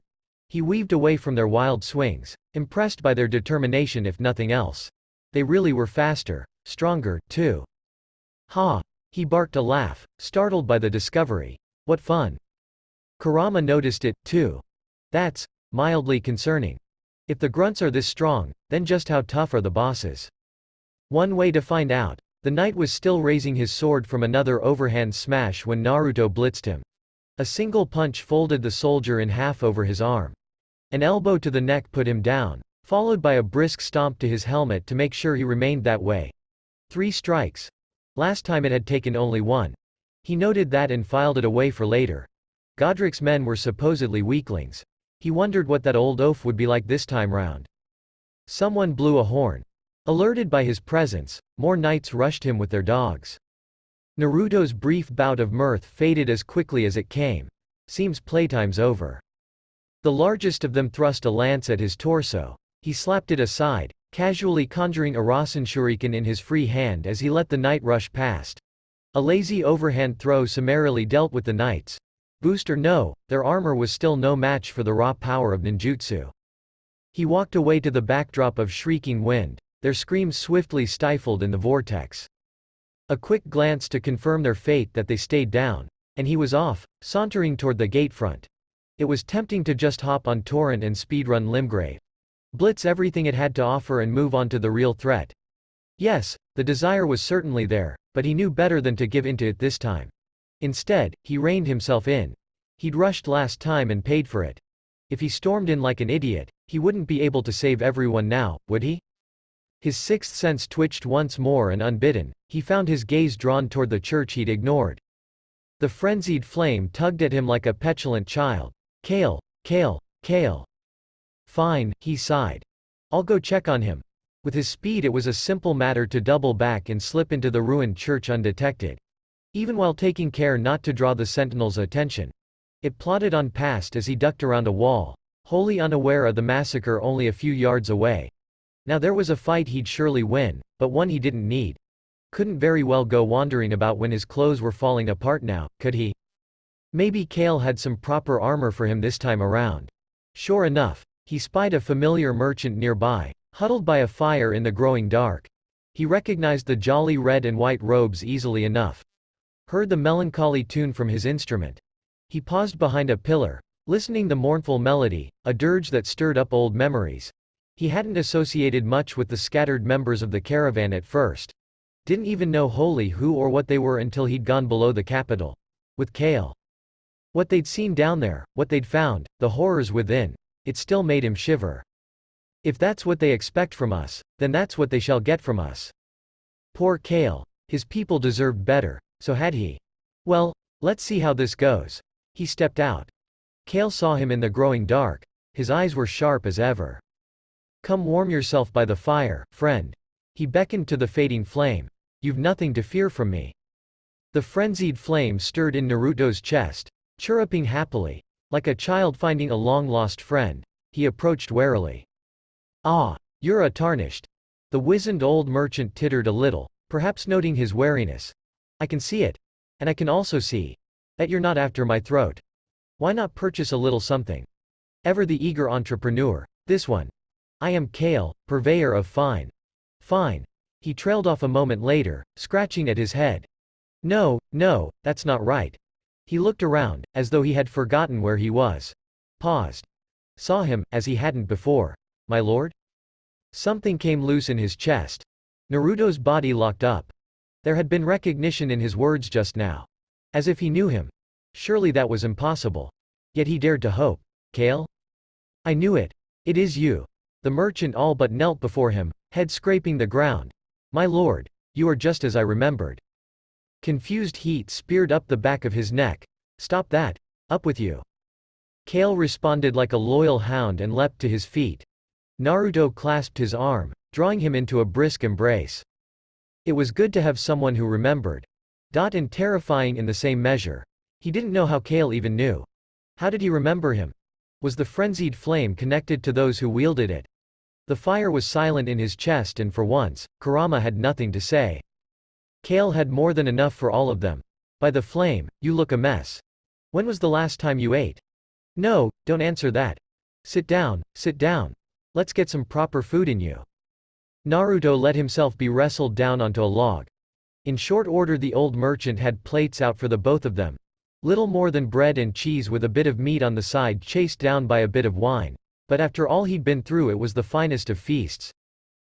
A: He weaved away from their wild swings, impressed by their determination if nothing else. They really were faster, stronger, too. Ha! He barked a laugh, startled by the discovery. What fun! Kurama noticed it, too. That's mildly concerning. If the grunts are this strong, then just how tough are the bosses? One way to find out. The knight was still raising his sword from another overhand smash when Naruto blitzed him. A single punch folded the soldier in half over his arm. An elbow to the neck put him down, followed by a brisk stomp to his helmet to make sure he remained that way. 3 strikes. Last time it had taken only one. He noted that and filed it away for later. Godric's men were supposedly weaklings. He wondered what that old oaf would be like this time round. Someone blew a horn. Alerted by his presence, more knights rushed him with their dogs. Naruto's brief bout of mirth faded as quickly as it came. Seems playtime's over. The largest of them thrust a lance at his torso. He slapped it aside, casually conjuring a Rasen shuriken in his free hand as he let the knight rush past. A lazy overhand throw summarily dealt with the knights. Boost or no, their armor was still no match for the raw power of ninjutsu. He walked away to the backdrop of shrieking wind, their screams swiftly stifled in the vortex. A quick glance to confirm their fate that they stayed down, and he was off, sauntering toward the gatefront. It was tempting to just hop on Torrent and speedrun Limgrave. Blitz everything it had to offer and move on to the real threat. Yes, the desire was certainly there, but he knew better than to give into it this time. Instead, he reined himself in. He'd rushed last time and paid for it. If he stormed in like an idiot, he wouldn't be able to save everyone now, would he? His sixth sense twitched once more and unbidden, he found his gaze drawn toward the church he'd ignored. The frenzied flame tugged at him like a petulant child. Kale, Kale, Kale. Fine, he sighed. I'll go check on him. With his speed it was a simple matter to double back and slip into the ruined church undetected. Even while taking care not to draw the sentinel's attention. It plodded on past as he ducked around a wall, wholly unaware of the massacre only a few yards away. Now there was a fight he'd surely win, but one he didn't need. Couldn't very well go wandering about when his clothes were falling apart now, could he? Maybe Kale had some proper armor for him this time around. Sure enough, he spied a familiar merchant nearby, huddled by a fire in the growing dark. He recognized the jolly red and white robes easily enough. Heard the melancholy tune from his instrument. He paused behind a pillar, listening the mournful melody, a dirge that stirred up old memories. He hadn't associated much with the scattered members of the caravan at first. Didn't even know wholly who or what they were until he'd gone below the capital. With Kale. What they'd seen down there, what they'd found, the horrors within, it still made him shiver. If that's what they expect from us, then that's what they shall get from us. Poor Kale. His people deserved better, so had he. Well, let's see how this goes. He stepped out. Kale saw him in the growing dark. His eyes were sharp as ever. Come warm yourself by the fire, friend. He beckoned to the fading flame. You've nothing to fear from me. The frenzied flame stirred in Naruto's chest, chirruping happily. Like a child finding a long-lost friend, he approached warily. Ah, you're a tarnished. The wizened old merchant tittered a little, perhaps noting his wariness. I can see it. And I can also see that you're not after my throat. Why not purchase a little something? Ever the eager entrepreneur, this one. I am Kale, purveyor of fine. Fine. He trailed off a moment later, scratching at his head. No, no, that's not right. He looked around, as though he had forgotten where he was. Paused. Saw him, as he hadn't before. My lord? Something came loose in his chest. Naruto's body locked up. There had been recognition in his words just now. As if he knew him. Surely that was impossible. Yet he dared to hope. Kale? I knew it. It is you. The merchant all but knelt before him, head scraping the ground. My lord, you are just as I remembered. Confused heat speared up the back of his neck. Stop that. Up with you. Kale responded like a loyal hound and leapt to his feet. Naruto clasped his arm, drawing him into a brisk embrace. It was good to have someone who remembered. And terrifying in the same measure. He didn't know how Kale even knew. How did he remember him? Was the frenzied flame connected to those who wielded it? The fire was silent in his chest and for once, Kurama had nothing to say. Kale had more than enough for all of them. By the flame, you look a mess. When was the last time you ate? No, don't answer that. Sit down, sit down. Let's get some proper food in you. Naruto let himself be wrestled down onto a log. In short order the old merchant had plates out for the both of them. Little more than bread and cheese with a bit of meat on the side chased down by a bit of wine. But after all he'd been through it was the finest of feasts.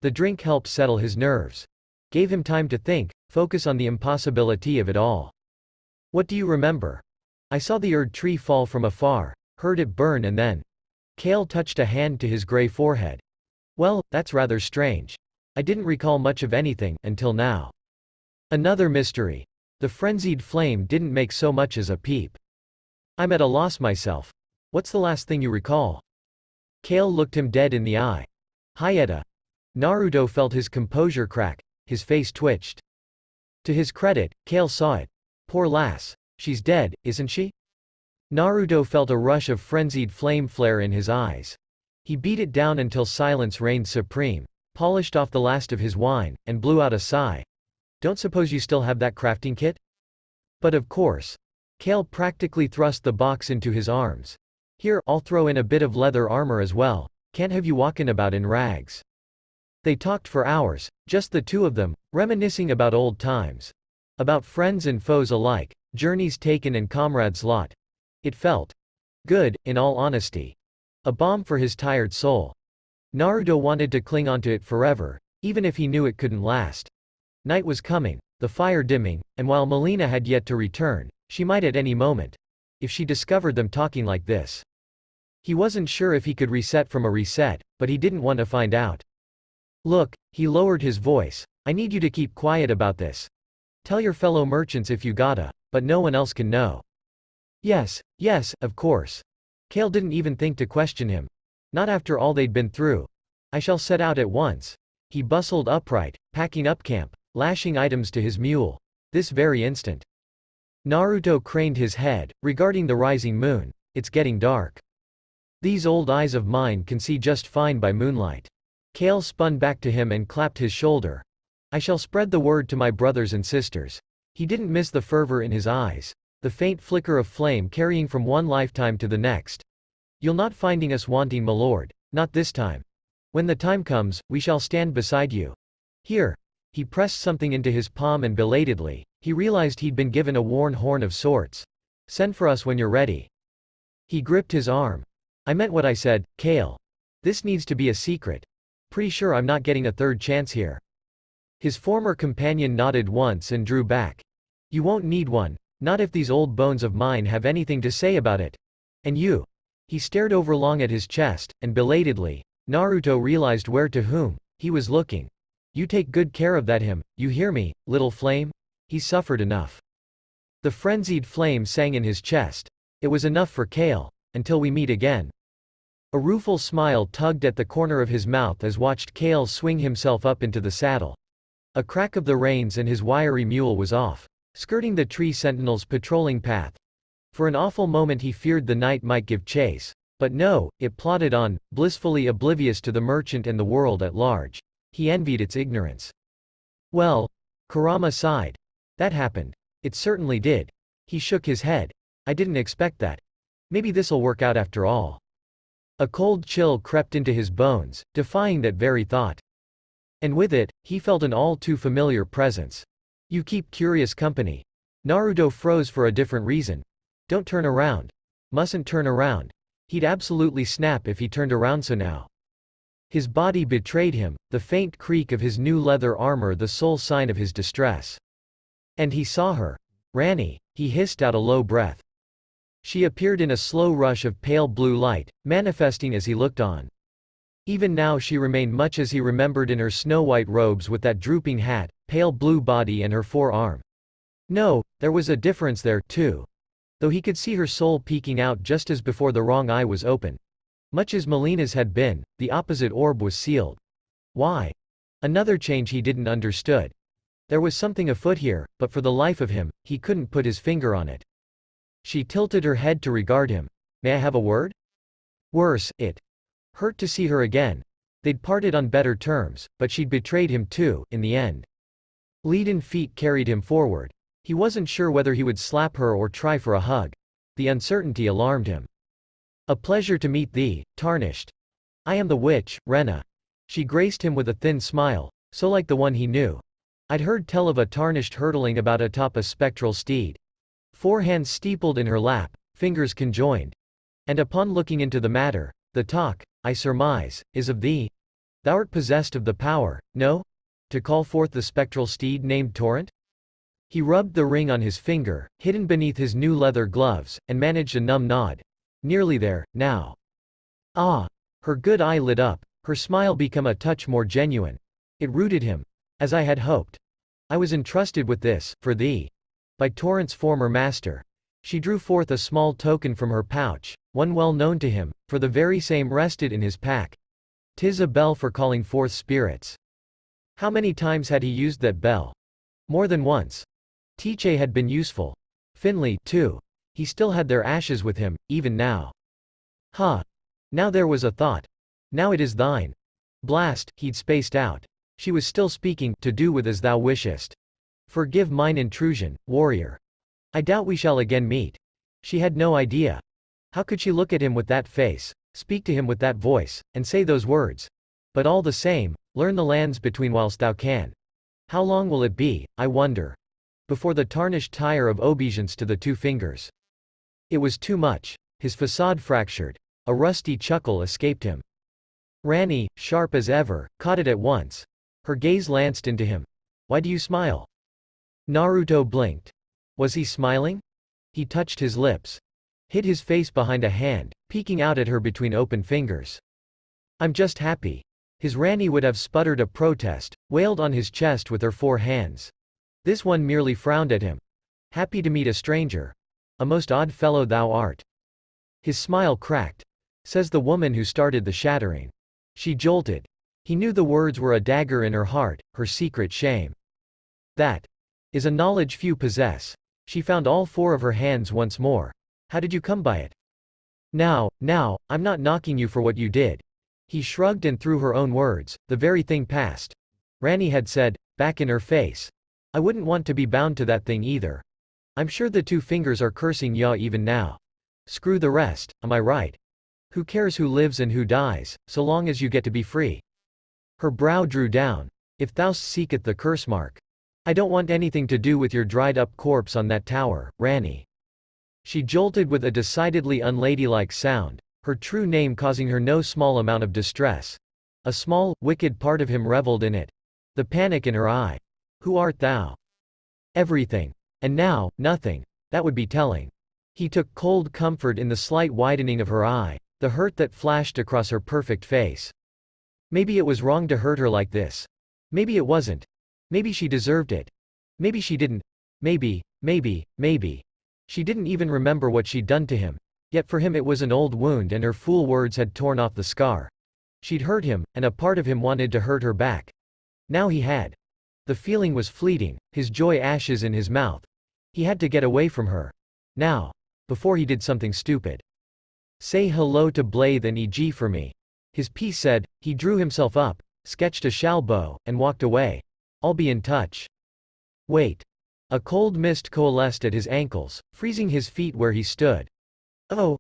A: The drink helped settle his nerves. Gave him time to think, focus on the impossibility of it all. What do you remember? I saw the Erd tree fall from afar, heard it burn and then. Kale touched a hand to his gray forehead. Well, that's rather strange. I didn't recall much of anything, until now. Another mystery. The frenzied flame didn't make so much as a peep. I'm at a loss myself. What's the last thing you recall? Kale looked him dead in the eye. Hayata. Naruto felt his composure crack, his face twitched. To his credit, Kale saw it. Poor lass. She's dead, isn't she? Naruto felt a rush of frenzied flame flare in his eyes. He beat it down until silence reigned supreme, polished off the last of his wine, and blew out a sigh. Don't suppose you still have that crafting kit? But of course. Kale practically thrust the box into his arms. Here, I'll throw in a bit of leather armor as well. Can't have you walkin' about in rags. They talked for hours, just the two of them, reminiscing about old times. About friends and foes alike, journeys taken and comrades lot. It felt good, in all honesty. A balm for his tired soul. Naruto wanted to cling onto it forever, even if he knew it couldn't last. Night was coming, the fire dimming, and while Melina had yet to return, she might at any moment. If she discovered them talking like this. He wasn't sure if he could reset from a reset, but he didn't want to find out. Look, he lowered his voice, I need you to keep quiet about this. Tell your fellow merchants if you gotta, but no one else can know. Yes, of course. Kale didn't even think to question him. Not after all they'd been through. I shall set out at once. He bustled upright, packing up camp, lashing items to his mule. This very instant. Naruto craned his head, regarding the rising moon. It's getting dark. These old eyes of mine can see just fine by moonlight. Kale spun back to him and clapped his shoulder. I shall spread the word to my brothers and sisters. He didn't miss the fervor in his eyes, the faint flicker of flame carrying from one lifetime to the next. You'll not finding us wanting, my lord, not this time. When the time comes, we shall stand beside you. Here. He pressed something into his palm and belatedly, he realized he'd been given a worn horn of sorts. Send for us when you're ready. He gripped his arm. I meant what I said, Kale. This needs to be a secret. Pretty sure I'm not getting a third chance here. His former companion nodded once and drew back. You won't need one, not if these old bones of mine have anything to say about it. And you. He stared overlong at his chest, and belatedly, Naruto realized where to whom he was looking. You take good care of that him, you hear me, little flame? He suffered enough. The frenzied flame sang in his chest. It was enough for Kale, until we meet again. A rueful smile tugged at the corner of his mouth as watched Kale swing himself up into the saddle. A crack of the reins and his wiry mule was off, skirting the tree sentinel's patrolling path. For an awful moment he feared the night might give chase. But no, it plodded on, blissfully oblivious to the merchant and the world at large. He envied its ignorance. Well, Kurama sighed. That happened. It certainly did. He shook his head. I didn't expect that. Maybe this'll work out after all. A cold chill crept into his bones, defying that very thought. And with it, he felt an all too familiar presence. You keep curious company. Naruto froze for a different reason. Don't turn around. Mustn't turn around. He'd absolutely snap if he turned around so now. His body betrayed him, the faint creak of his new leather armor the sole sign of his distress. And he saw her. Ranni, he hissed out a low breath. She appeared in a slow rush of pale blue light, manifesting as he looked on. Even now she remained much as he remembered in her snow-white robes with that drooping hat, pale blue body and her forearm. No, there was a difference there, too. Though he could see her soul peeking out just as before the wrong eye was open. Much as Melina's had been, the opposite orb was sealed. Why? Another change he didn't understood. There was something afoot here, but for the life of him, he couldn't put his finger on it. She tilted her head to regard him. May I have a word? Worse, it hurt to see her again. They'd parted on better terms, but she'd betrayed him too, in the end. Leaden feet carried him forward. He wasn't sure whether he would slap her or try for a hug. The uncertainty alarmed him. A pleasure to meet thee, tarnished. I am the witch, Rena. She graced him with a thin smile, so like the one he knew. I'd heard tell of a tarnished hurtling about atop a spectral steed. 4 hands steepled in her lap, fingers conjoined. And upon looking into the matter, the talk, I surmise, is of thee. Thou'rt possessed of the power, no? To call forth the spectral steed named Torrent? He rubbed the ring on his finger, hidden beneath his new leather gloves, and managed a numb nod. Nearly there, now. Ah! Her good eye lit up, her smile became a touch more genuine. It rooted him. As I had hoped. I was entrusted with this, for thee. By Torrent's former master. She drew forth a small token from her pouch, one well known to him, for the very same rested in his pack. 'Tis a bell for calling forth spirits. How many times had he used that bell? More than once. Tiche had been useful. Finley, too. He still had their ashes with him, even now. Ha! Now there was a thought. Now it is thine. Blast, he'd spaced out. She was still speaking, to do with as thou wishest. Forgive mine intrusion, warrior. I doubt we shall again meet. She had no idea. How could she look at him with that face, speak to him with that voice, and say those words? But all the same, learn the lands between whilst thou can. How long will it be, I wonder, before the tarnished tire of obeisance to the two fingers? It was too much. His facade fractured. A rusty chuckle escaped him. Rani, sharp as ever, caught it at once. Her gaze lanced into him. Why do you smile? Naruto blinked. Was he smiling? He touched his lips. Hid his face behind a hand, peeking out at her between open fingers. I'm just happy. His Rani would have sputtered a protest, wailed on his chest with her 4 hands. This one merely frowned at him. Happy to meet a stranger. A most odd fellow thou art. His smile cracked. Says the woman who started the shattering. She jolted. He knew the words were a dagger in her heart, her secret shame. That is a knowledge few possess. She found all 4 of her hands once more. How did you come by it? Now, I'm not knocking you for what you did. He shrugged and through her own words, the very thing passed. Rani had said, back in her face. I wouldn't want to be bound to that thing either. I'm sure the 2 fingers are cursing ya even now. Screw the rest, am I right? Who cares who lives and who dies, so long as you get to be free? Her brow drew down. If thou seeketh the curse mark. I don't want anything to do with your dried up corpse on that tower, Rani. She jolted with a decidedly unladylike sound, her true name causing her no small amount of distress. A small, wicked part of him reveled in it. The panic in her eye. Who art thou? Everything. And now, nothing. That would be telling. He took cold comfort in the slight widening of her eye, the hurt that flashed across her perfect face. Maybe it was wrong to hurt her like this. Maybe it wasn't. Maybe she deserved it. Maybe she didn't. Maybe. She didn't even remember what she'd done to him. Yet for him it was an old wound and her fool words had torn off the scar. She'd hurt him, and a part of him wanted to hurt her back. Now he had. The feeling was fleeting, his joy ashes in his mouth. He had to get away from her. Now. Before he did something stupid. Say hello to Blythe and EG for me. His piece said, he drew himself up, sketched a shell bow, and walked away. I'll be in touch. Wait. A cold mist coalesced at his ankles, freezing his feet where he stood. Oh.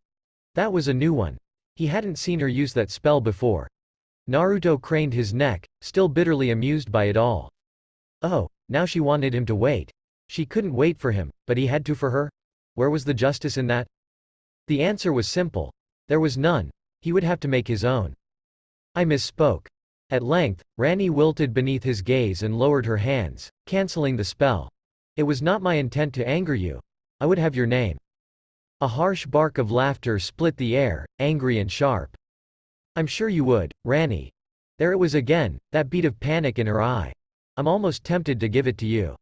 A: That was a new one. He hadn't seen her use that spell before. Naruto craned his neck, still bitterly amused by it all. Oh, now she wanted him to wait. She couldn't wait for him, but he had to for her? Where was the justice in that? The answer was simple. There was none. He would have to make his own. I misspoke. At length, Rani wilted beneath his gaze and lowered her hands, canceling the spell. It was not my intent to anger you. I would have your name. A harsh bark of laughter split the air, angry and sharp. I'm sure you would, Rani. There it was again, that beat of panic in her eye. I'm almost tempted to give it to you.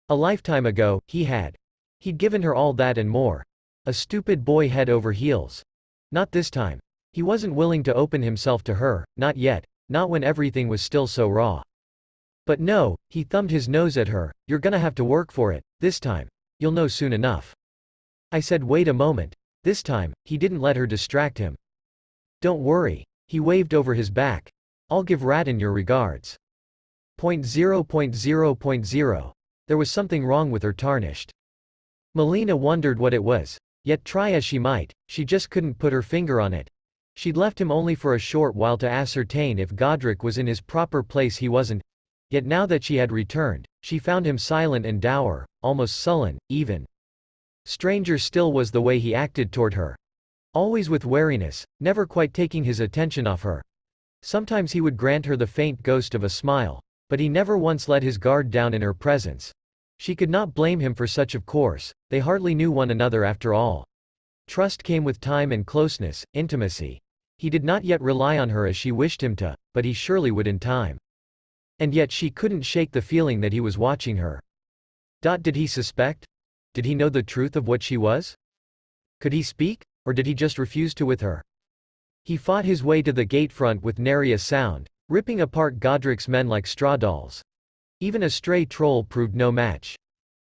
A: A lifetime ago, he'd given her all that and more. A stupid boy head over heels. Not this time. He wasn't willing to open himself to her, not yet, not when everything was still so raw. But no, he thumbed his nose at her, you're gonna have to work for it, this time. You'll know soon enough. I said wait a moment. This time, he didn't let her distract him. Don't worry. He waved over his back. I'll give Ratten your regards. 0.0.0.0. There was something wrong with her tarnished. Melina wondered what it was. Yet try as she might, she just couldn't put her finger on it. She'd left him only for a short while to ascertain if Godric was in his proper place he wasn't. Yet now that she had returned, she found him silent and dour, almost sullen, even. Stranger still was the way he acted toward her. Always with wariness, never quite taking his attention off her. Sometimes he would grant her the faint ghost of a smile, but he never once let his guard down in her presence. She could not blame him for such, of course, they hardly knew one another after all. Trust came with time and closeness, intimacy. He did not yet rely on her as she wished him to, but he surely would in time. And yet she couldn't shake the feeling that he was watching her. Did he suspect? Did he know the truth of what she was? Could he speak? Or did he just refuse to with her? He fought his way to the gatefront with nary a sound, ripping apart Godric's men like straw dolls. Even a stray troll proved no match.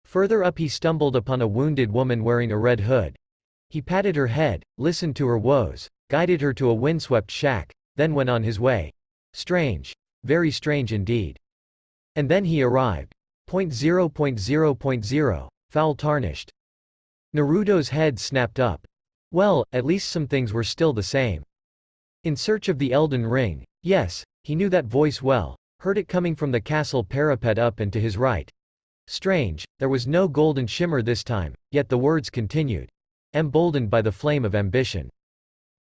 A: Further up he stumbled upon a wounded woman wearing a red hood. He patted her head, listened to her woes, guided her to a windswept shack, then went on his way. Strange. Very strange indeed. And then he arrived. 0.0.0.0, foul tarnished. Naruto's head snapped up. Well, at least some things were still the same. In search of the Elden Ring, yes, he knew that voice well, heard it coming from the castle parapet up and to his right. Strange, there was no golden shimmer this time, yet the words continued. Emboldened by the flame of ambition.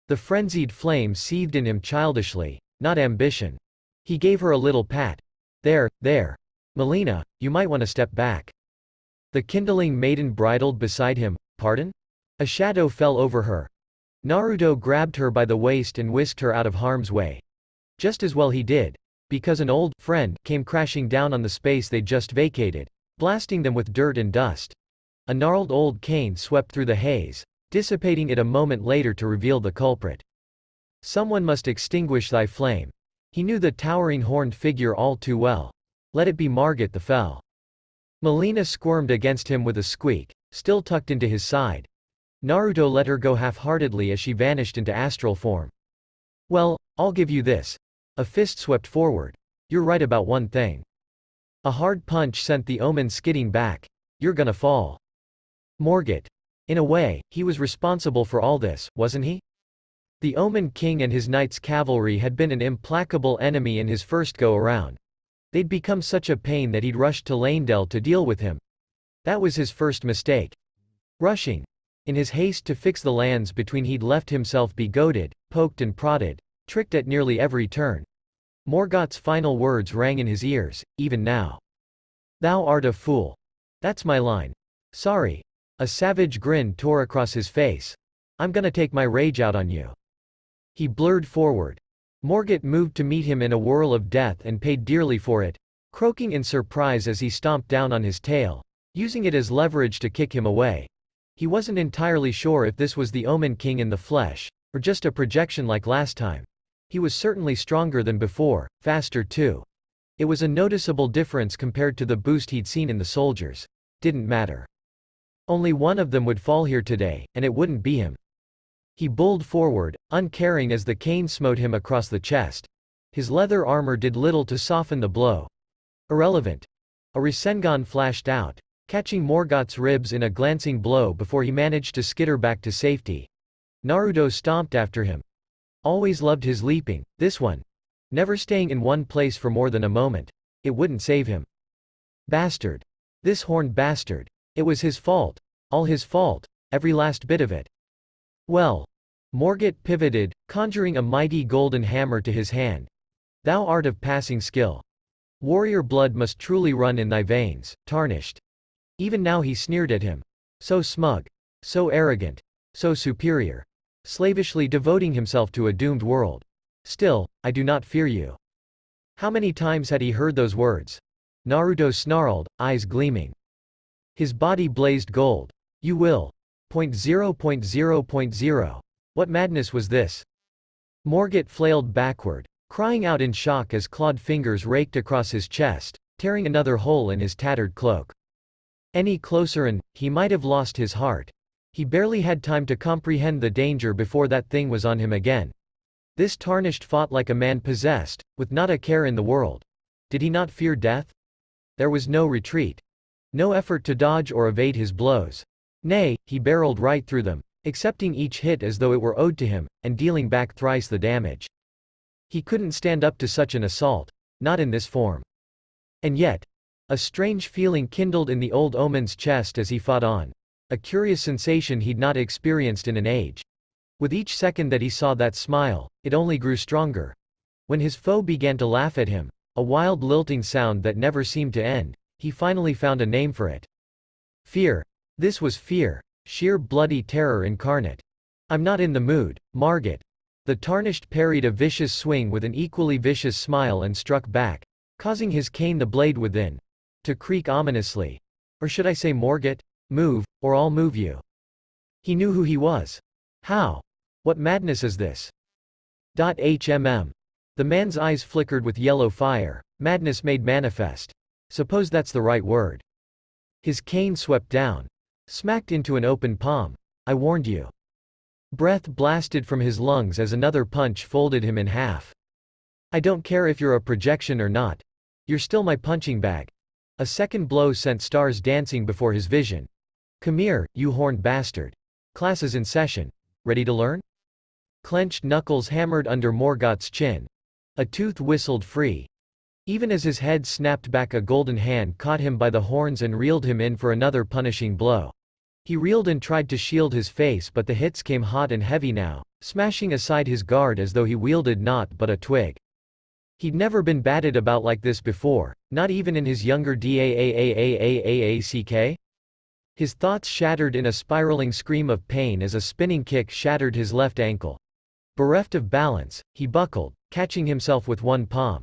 A: The frenzied flame seethed in him childishly, not ambition. He gave her a little pat. There, there. Melina, you might want to step back. The kindling maiden bridled beside him. Pardon? A shadow fell over her. Naruto grabbed her by the waist and whisked her out of harm's way. Just as well he did, because an old friend came crashing down on the space they'd just vacated, blasting them with dirt and dust. A gnarled old cane swept through the haze, dissipating it a moment later to reveal the culprit. Someone must extinguish thy flame. He knew the towering horned figure all too well. Let it be Margit the Fell. Melina squirmed against him with a squeak, still tucked into his side. Naruto let her go half-heartedly as she vanished into astral form. Well, I'll give you this. A fist swept forward. You're right about one thing. A hard punch sent the omen skidding back. You're gonna fall. Margit. In a way, he was responsible for all this, wasn't he? The Omen King and his Knights Cavalry had been an implacable enemy in his first go-around. They'd become such a pain that he'd rushed to Lanedale to deal with him. That was his first mistake. Rushing. In his haste to fix the lands between, he'd left himself be goaded, poked and prodded, tricked at nearly every turn. Morgoth's final words rang in his ears, even now. Thou art a fool. That's my line. Sorry. A savage grin tore across his face. I'm gonna take my rage out on you. He blurred forward. Margit moved to meet him in a whirl of death and paid dearly for it, croaking in surprise as he stomped down on his tail, using it as leverage to kick him away. He wasn't entirely sure if this was the Omen King in the flesh, or just a projection like last time. He was certainly stronger than before, faster too. It was a noticeable difference compared to the boost he'd seen in the soldiers. Didn't matter. Only one of them would fall here today, and it wouldn't be him. He bowled forward, uncaring as the cane smote him across the chest. His leather armor did little to soften the blow. Irrelevant. A Rasengan flashed out, catching Morgoth's ribs in a glancing blow before he managed to skitter back to safety. Naruto stomped after him. Always loved his leaping, this one. Never staying in one place for more than a moment. It wouldn't save him. Bastard. This horned bastard. It was his fault. All his fault. Every last bit of it. Well. Margit pivoted, conjuring a mighty golden hammer to his hand. Thou art of passing skill. Warrior blood must truly run in thy veins, tarnished. Even now he sneered at him. So smug. So arrogant. So superior. Slavishly devoting himself to a doomed world. Still, I do not fear you. How many times had he heard those words? Naruto snarled, eyes gleaming. His body blazed gold. You will. 0.0.0.0. What madness was this? Margit flailed backward, crying out in shock as clawed fingers raked across his chest, tearing another hole in his tattered cloak. Any closer and he might have lost his heart. He barely had time to comprehend the danger before that thing was on him again. This tarnished fought like a man possessed, with not a care in the world. Did he not fear death? There was no retreat. No effort to dodge or evade his blows. Nay, he barreled right through them, accepting each hit as though it were owed to him, and dealing back thrice the damage. He couldn't stand up to such an assault. Not in this form. And yet, a strange feeling kindled in the old Omen's chest as he fought on. A curious sensation he'd not experienced in an age. With each second that he saw that smile, it only grew stronger. When his foe began to laugh at him, a wild lilting sound that never seemed to end, he finally found a name for it. Fear. This was fear. Sheer bloody terror incarnate. I'm not in the mood, Margit. The tarnished parried a vicious swing with an equally vicious smile and struck back, causing his cane, the blade within, to creak ominously. Or should I say Morget? Move, or I'll move you. He knew who he was. How? What madness is this? HMM. The man's eyes flickered with yellow fire, madness made manifest. Suppose that's the right word. His cane swept down, smacked into an open palm. I warned you. Breath blasted from his lungs as another punch folded him in half. I don't care if you're a projection or not. You're still my punching bag. A second blow sent stars dancing before his vision. Come here, you horned bastard. Class is in session. Ready to learn? Clenched knuckles hammered under Morgoth's chin. A tooth whistled free. Even as his head snapped back, a golden hand caught him by the horns and reeled him in for another punishing blow. He reeled and tried to shield his face, but the hits came hot and heavy now, smashing aside his guard as though he wielded naught but a twig. He'd never been batted about like this before, not even in his younger daaack. His thoughts shattered in a spiraling scream of pain as a spinning kick shattered his left ankle. Bereft of balance, he buckled, catching himself with one palm.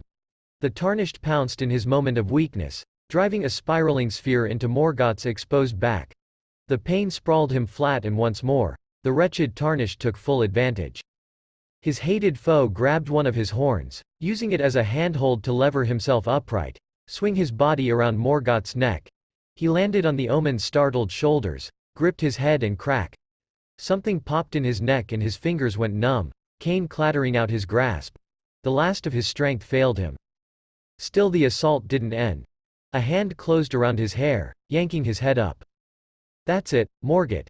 A: The Tarnished pounced in his moment of weakness, driving a spiraling sphere into Morgoth's exposed back. The pain sprawled him flat, and once more, the wretched Tarnished took full advantage. His hated foe grabbed one of his horns, using it as a handhold to lever himself upright, swing his body around Morgoth's neck. He landed on the omen's startled shoulders, gripped his head and crack. Something popped in his neck and his fingers went numb, cane clattering out his grasp. The last of his strength failed him. Still the assault didn't end. A hand closed around his hair, yanking his head up. That's it, Morgot.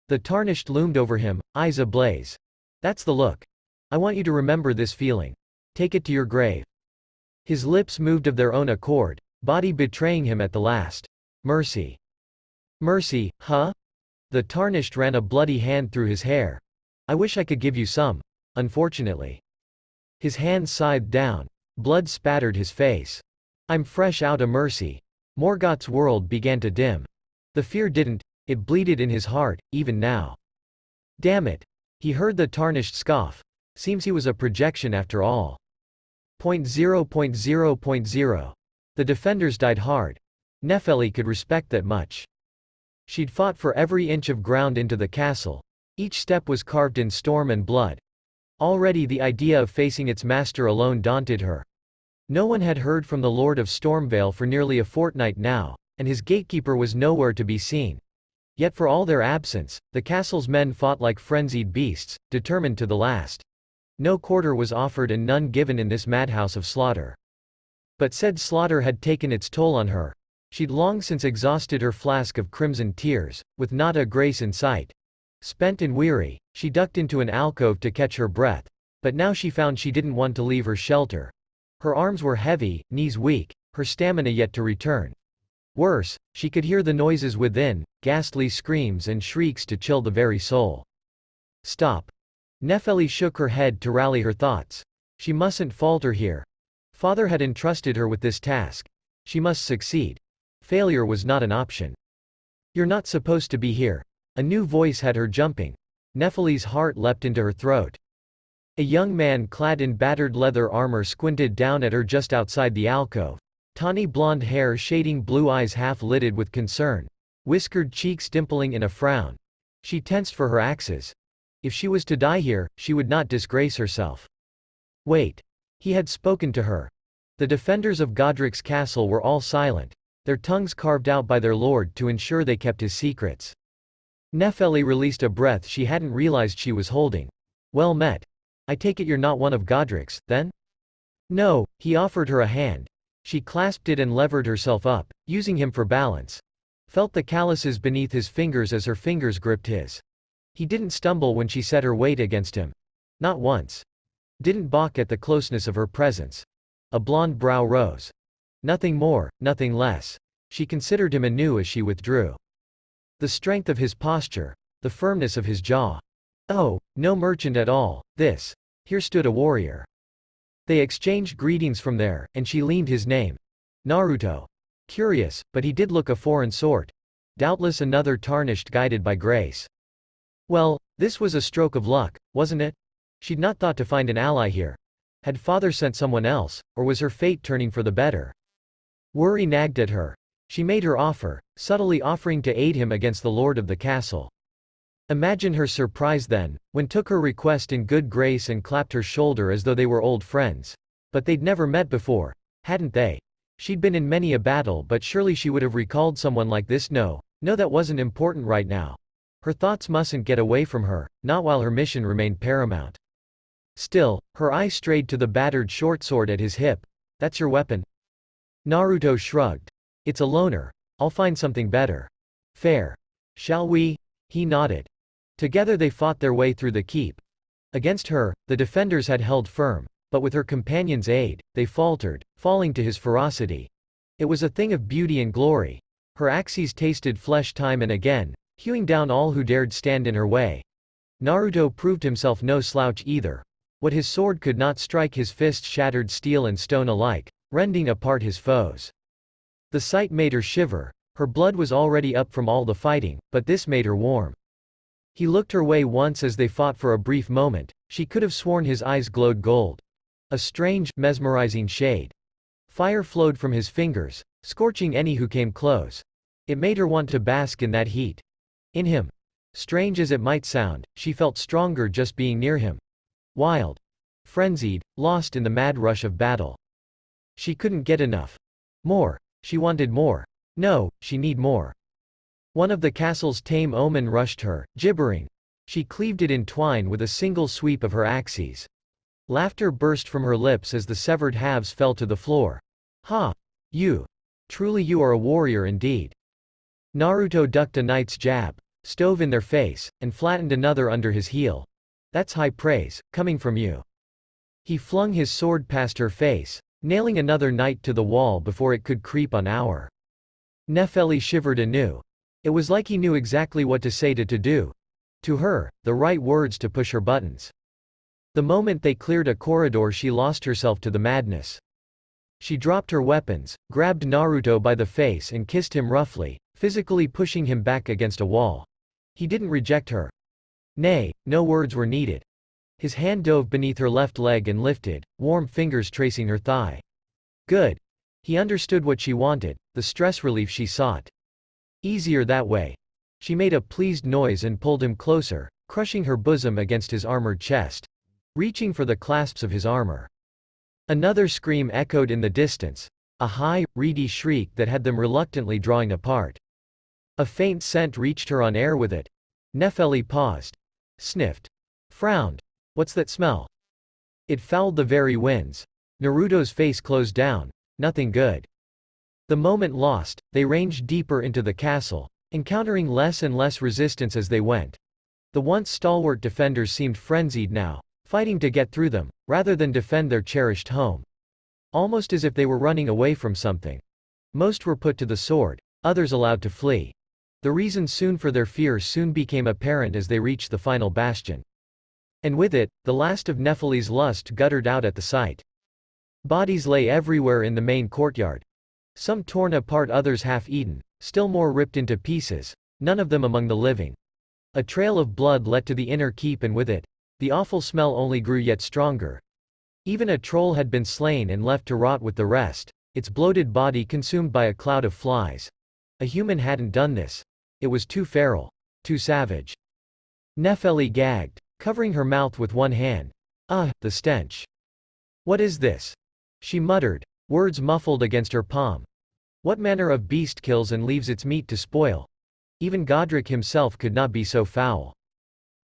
A: The Tarnished loomed over him, eyes ablaze. That's the look. I want you to remember this feeling. Take it to your grave. His lips moved of their own accord, body betraying him at the last. Mercy. Mercy, huh? The Tarnished ran a bloody hand through his hair. I wish I could give you some. Unfortunately. His hand scythed down. Blood spattered his face. I'm fresh out of mercy. Morgoth's world began to dim. The fear didn't, it bleeded in his heart, even now. Damn it. He heard the Tarnished scoff. Seems he was a projection after all. 0.0.0.0. The defenders died hard. Nepheli could respect that much. She'd fought for every inch of ground into the castle. Each step was carved in storm and blood. Already the idea of facing its master alone daunted her. No one had heard from the Lord of Stormvale for nearly a fortnight now, and his gatekeeper was nowhere to be seen. Yet for all their absence, the castle's men fought like frenzied beasts, determined to the last. No quarter was offered and none given in this madhouse of slaughter. But said slaughter had taken its toll on her. She'd long since exhausted her flask of crimson tears, with not a grace in sight. Spent and weary, she ducked into an alcove to catch her breath, but now she found she didn't want to leave her shelter. Her arms were heavy, knees weak, her stamina yet to return. Worse, she could hear the noises within, ghastly screams and shrieks to chill the very soul. Stop. Nepheli shook her head to rally her thoughts. She mustn't falter here. Father had entrusted her with this task. She must succeed. Failure was not an option. You're not supposed to be here. A new voice had her jumping. Nepheli's heart leapt into her throat. A young man clad in battered leather armor squinted down at her just outside the alcove. Tawny blonde hair shading blue eyes half-lidded with concern. Whiskered cheeks dimpling in a frown. She tensed for her axes. If she was to die here, she would not disgrace herself. Wait. He had spoken to her. The defenders of Godric's castle were all silent, their tongues carved out by their lord to ensure they kept his secrets. Nepheli released a breath she hadn't realized she was holding. Well met. I take it you're not one of Godric's, then? No, he offered her a hand. She clasped it and levered herself up, using him for balance. Felt the calluses beneath his fingers as her fingers gripped his. He didn't stumble when she set her weight against him. Not once. Didn't balk at the closeness of her presence. A blonde brow rose. Nothing more, nothing less. She considered him anew as she withdrew. The strength of his posture, the firmness of his jaw. Oh, no merchant at all, this. Here stood a warrior. They exchanged greetings from there, and she leaned his name. Naruto. Curious, but he did look a foreign sort. Doubtless another Tarnished guided by grace. Well, this was a stroke of luck, wasn't it? She'd not thought to find an ally here. Had father sent someone else, or was her fate turning for the better? Worry nagged at her. She made her offer, subtly offering to aid him against the lord of the castle. Imagine her surprise then, when took her request in good grace and clapped her shoulder as though they were old friends. But they'd never met before, hadn't they? She'd been in many a battle, but surely she would have recalled someone like this. No, that wasn't important right now. Her thoughts mustn't get away from her, not while her mission remained paramount. Still, her eye strayed to the battered short sword at his hip. That's your weapon? Naruto shrugged. It's a loner. I'll find something better. Fair. Shall we? He nodded. Together they fought their way through the keep. Against her, the defenders had held firm, but with her companion's aid, they faltered, falling to his ferocity. It was a thing of beauty and glory. Her axes tasted flesh time and again, hewing down all who dared stand in her way. Naruto proved himself no slouch either. What his sword could not strike, his fist shattered steel and stone alike, rending apart his foes. The sight made her shiver. Her blood was already up from all the fighting, but this made her warm. He looked her way once as they fought for a brief moment. She could have sworn his eyes glowed gold. A strange, mesmerizing shade. Fire flowed from his fingers, scorching any who came close. It made her want to bask in that heat. In him. Strange as it might sound, she felt stronger just being near him. Wild. Frenzied, lost in the mad rush of battle. She couldn't get enough. More. She wanted more. No, she need more. One of the castle's tame omen rushed her, gibbering. She cleaved it in twine with a single sweep of her axes. Laughter burst from her lips as the severed halves fell to the floor. Ha! You! Truly you are a warrior indeed. Naruto ducked a knight's jab, stove in their face, and flattened another under his heel. That's high praise, coming from you. He flung his sword past her face, nailing another knight to the wall before it could creep on our. Nefeli shivered anew. It was like he knew exactly what to say to do. To her, the right words to push her buttons. The moment they cleared a corridor, she lost herself to the madness. She dropped her weapons, grabbed Naruto by the face and kissed him roughly, physically pushing him back against a wall. He didn't reject her. Nay, no words were needed. His hand dove beneath her left leg and lifted, warm fingers tracing her thigh. Good. He understood what she wanted, the stress relief she sought. Easier that way. She made a pleased noise and pulled him closer, crushing her bosom against his armored chest. Reaching for the clasps of his armor. Another scream echoed in the distance, a high, reedy shriek that had them reluctantly drawing apart. A faint scent reached her on air with it. Nefeli paused. Sniffed. Frowned. What's that smell? It fouled the very winds. Naruto's face closed down. Nothing good. The moment lost, they ranged deeper into the castle, encountering less and less resistance as they went. The once stalwart defenders seemed frenzied now, fighting to get through them, rather than defend their cherished home. Almost as if they were running away from something. Most were put to the sword, others allowed to flee. The reason for their fear soon became apparent as they reached the final bastion. And with it, the last of Nefeli's lust guttered out at the sight. Bodies lay everywhere in the main courtyard. Some torn apart, others half-eaten, still more ripped into pieces, none of them among the living. A trail of blood led to the inner keep, and with it, the awful smell only grew yet stronger. Even a troll had been slain and left to rot with the rest, its bloated body consumed by a cloud of flies. A human hadn't done this. It was too feral. Too savage. Nefeli gagged, covering her mouth with one hand. The stench. What is this? She muttered, words muffled against her palm. What manner of beast kills and leaves its meat to spoil? Even Godric himself could not be so foul.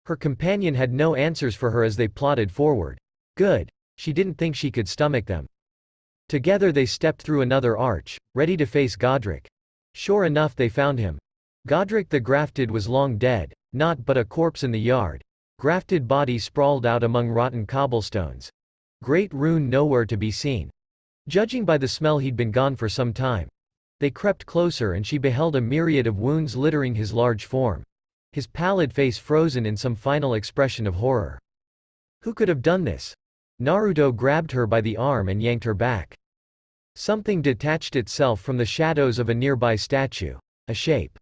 A: Her companion had no answers for her as they plodded forward. Good. She didn't think she could stomach them. Together they stepped through another arch, ready to face Godric. Sure enough, they found him. Godric the Grafted was long dead, not but a corpse in the yard. Grafted body sprawled out among rotten cobblestones. Great rune nowhere to be seen. Judging by the smell, he'd been gone for some time. They crept closer and she beheld a myriad of wounds littering his large form. His pallid face frozen in some final expression of horror. Who could have done this? Naruto grabbed her by the arm and yanked her back. Something detached itself from the shadows of a nearby statue. A shape.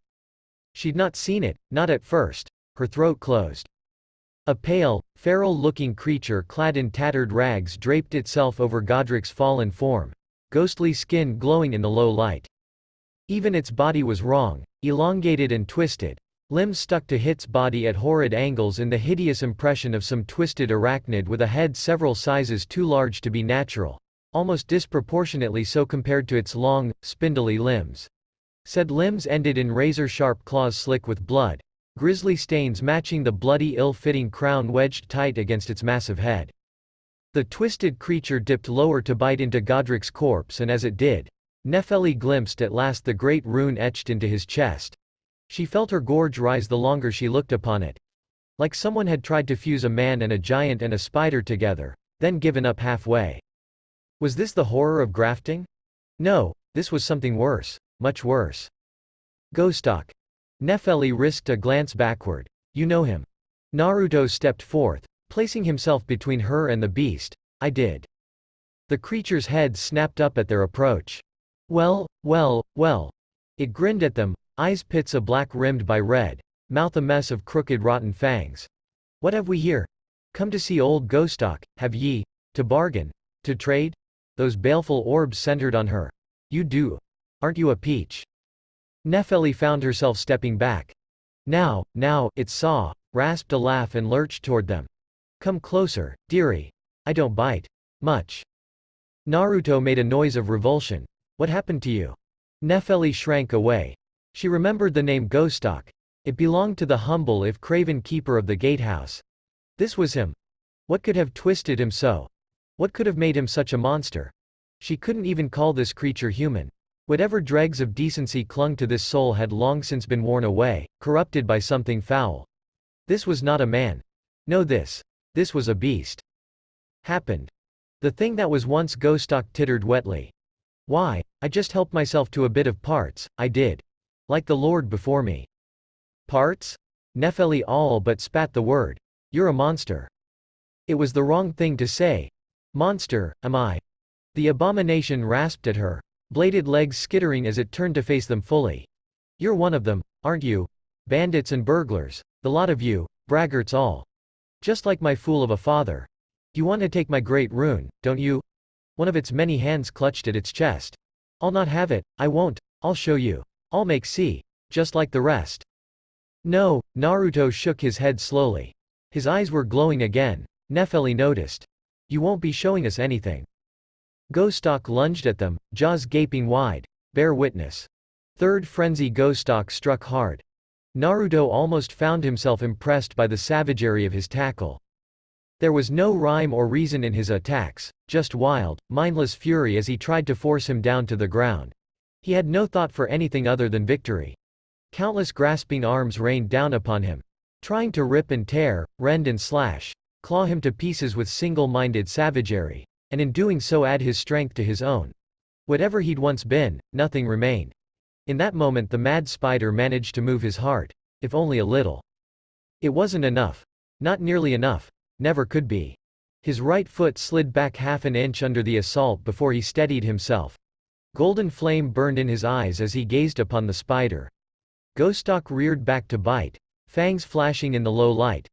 A: She'd not seen it, not at first. Her throat closed. A pale, feral-looking creature clad in tattered rags draped itself over Godric's fallen form. ghostly skin glowing in the low light. Even its body was wrong, elongated and twisted. Limbs stuck to its body at horrid angles in the hideous impression of some twisted arachnid with a head several sizes too large to be natural, almost disproportionately so compared to its long, spindly limbs. Said limbs ended in razor-sharp claws slick with blood, grisly stains matching the bloody ill-fitting crown wedged tight against its massive head. The twisted creature dipped lower to bite into Godric's corpse, and as it did, Nepheli glimpsed at last the great rune etched into his chest. She felt her gorge rise the longer she looked upon it. Like someone had tried to fuse a man and a giant and a spider together, then given up halfway. Was this the horror of grafting? No, this was something worse, much worse. Gostok. Nepheli risked a glance backward. You know him. Naruto stepped forth, placing himself between her and the beast. I did. The creature's head snapped up at their approach. Well, well, well. It grinned at them, eyes pits a black rimmed by red, mouth a mess of crooked rotten fangs. What have we here? Come to see old Gostok, have ye? To bargain? To trade? Those baleful orbs centered on her. You do. Aren't you a peach? Nepheli found herself stepping back. Now, it saw, rasped a laugh and lurched toward them. Come closer, dearie. I don't bite. Much. Naruto made a noise of revulsion. What happened to you? Nepheli shrank away. She remembered the name Gostok. It belonged to the humble if craven keeper of the gatehouse. This was him. What could have twisted him so? What could have made him such a monster? She couldn't even call this creature human. Whatever dregs of decency clung to this soul had long since been worn away, corrupted by something foul. This was not a man. No, this was a beast. Happened. The thing that was once Gostok tittered wetly. Why, I just helped myself to a bit of parts, I did. Like the Lord before me. Parts? Nepheli all but spat the word. You're a monster. It was the wrong thing to say. Monster, am I? The abomination rasped at her, bladed legs skittering as it turned to face them fully. You're one of them, aren't you? Bandits and burglars, the lot of you, braggarts all. Just like my fool of a father. You want to take my great rune, don't you? One of its many hands clutched at its chest. I'll not have it, I won't, I'll show you. I'll make see. Just like the rest. No, Naruto shook his head slowly. His eyes were glowing again. Nepheli noticed. You won't be showing us anything. Gostok lunged at them, jaws gaping wide. Bear witness. Third frenzy. Gostok struck hard. Naruto almost found himself impressed by the savagery of his tackle. There was no rhyme or reason in his attacks, just wild, mindless fury as he tried to force him down to the ground. He had no thought for anything other than victory. Countless grasping arms rained down upon him, trying to rip and tear, rend and slash, claw him to pieces with single-minded savagery, and in doing so add his strength to his own. Whatever he'd once been, nothing remained. In that moment the mad spider managed to move his heart, if only a little. It wasn't enough. Not nearly enough. Never could be. His right foot slid back half an inch under the assault before he steadied himself. Golden flame burned in his eyes as he gazed upon the spider. Gostok reared back to bite, fangs flashing in the low light.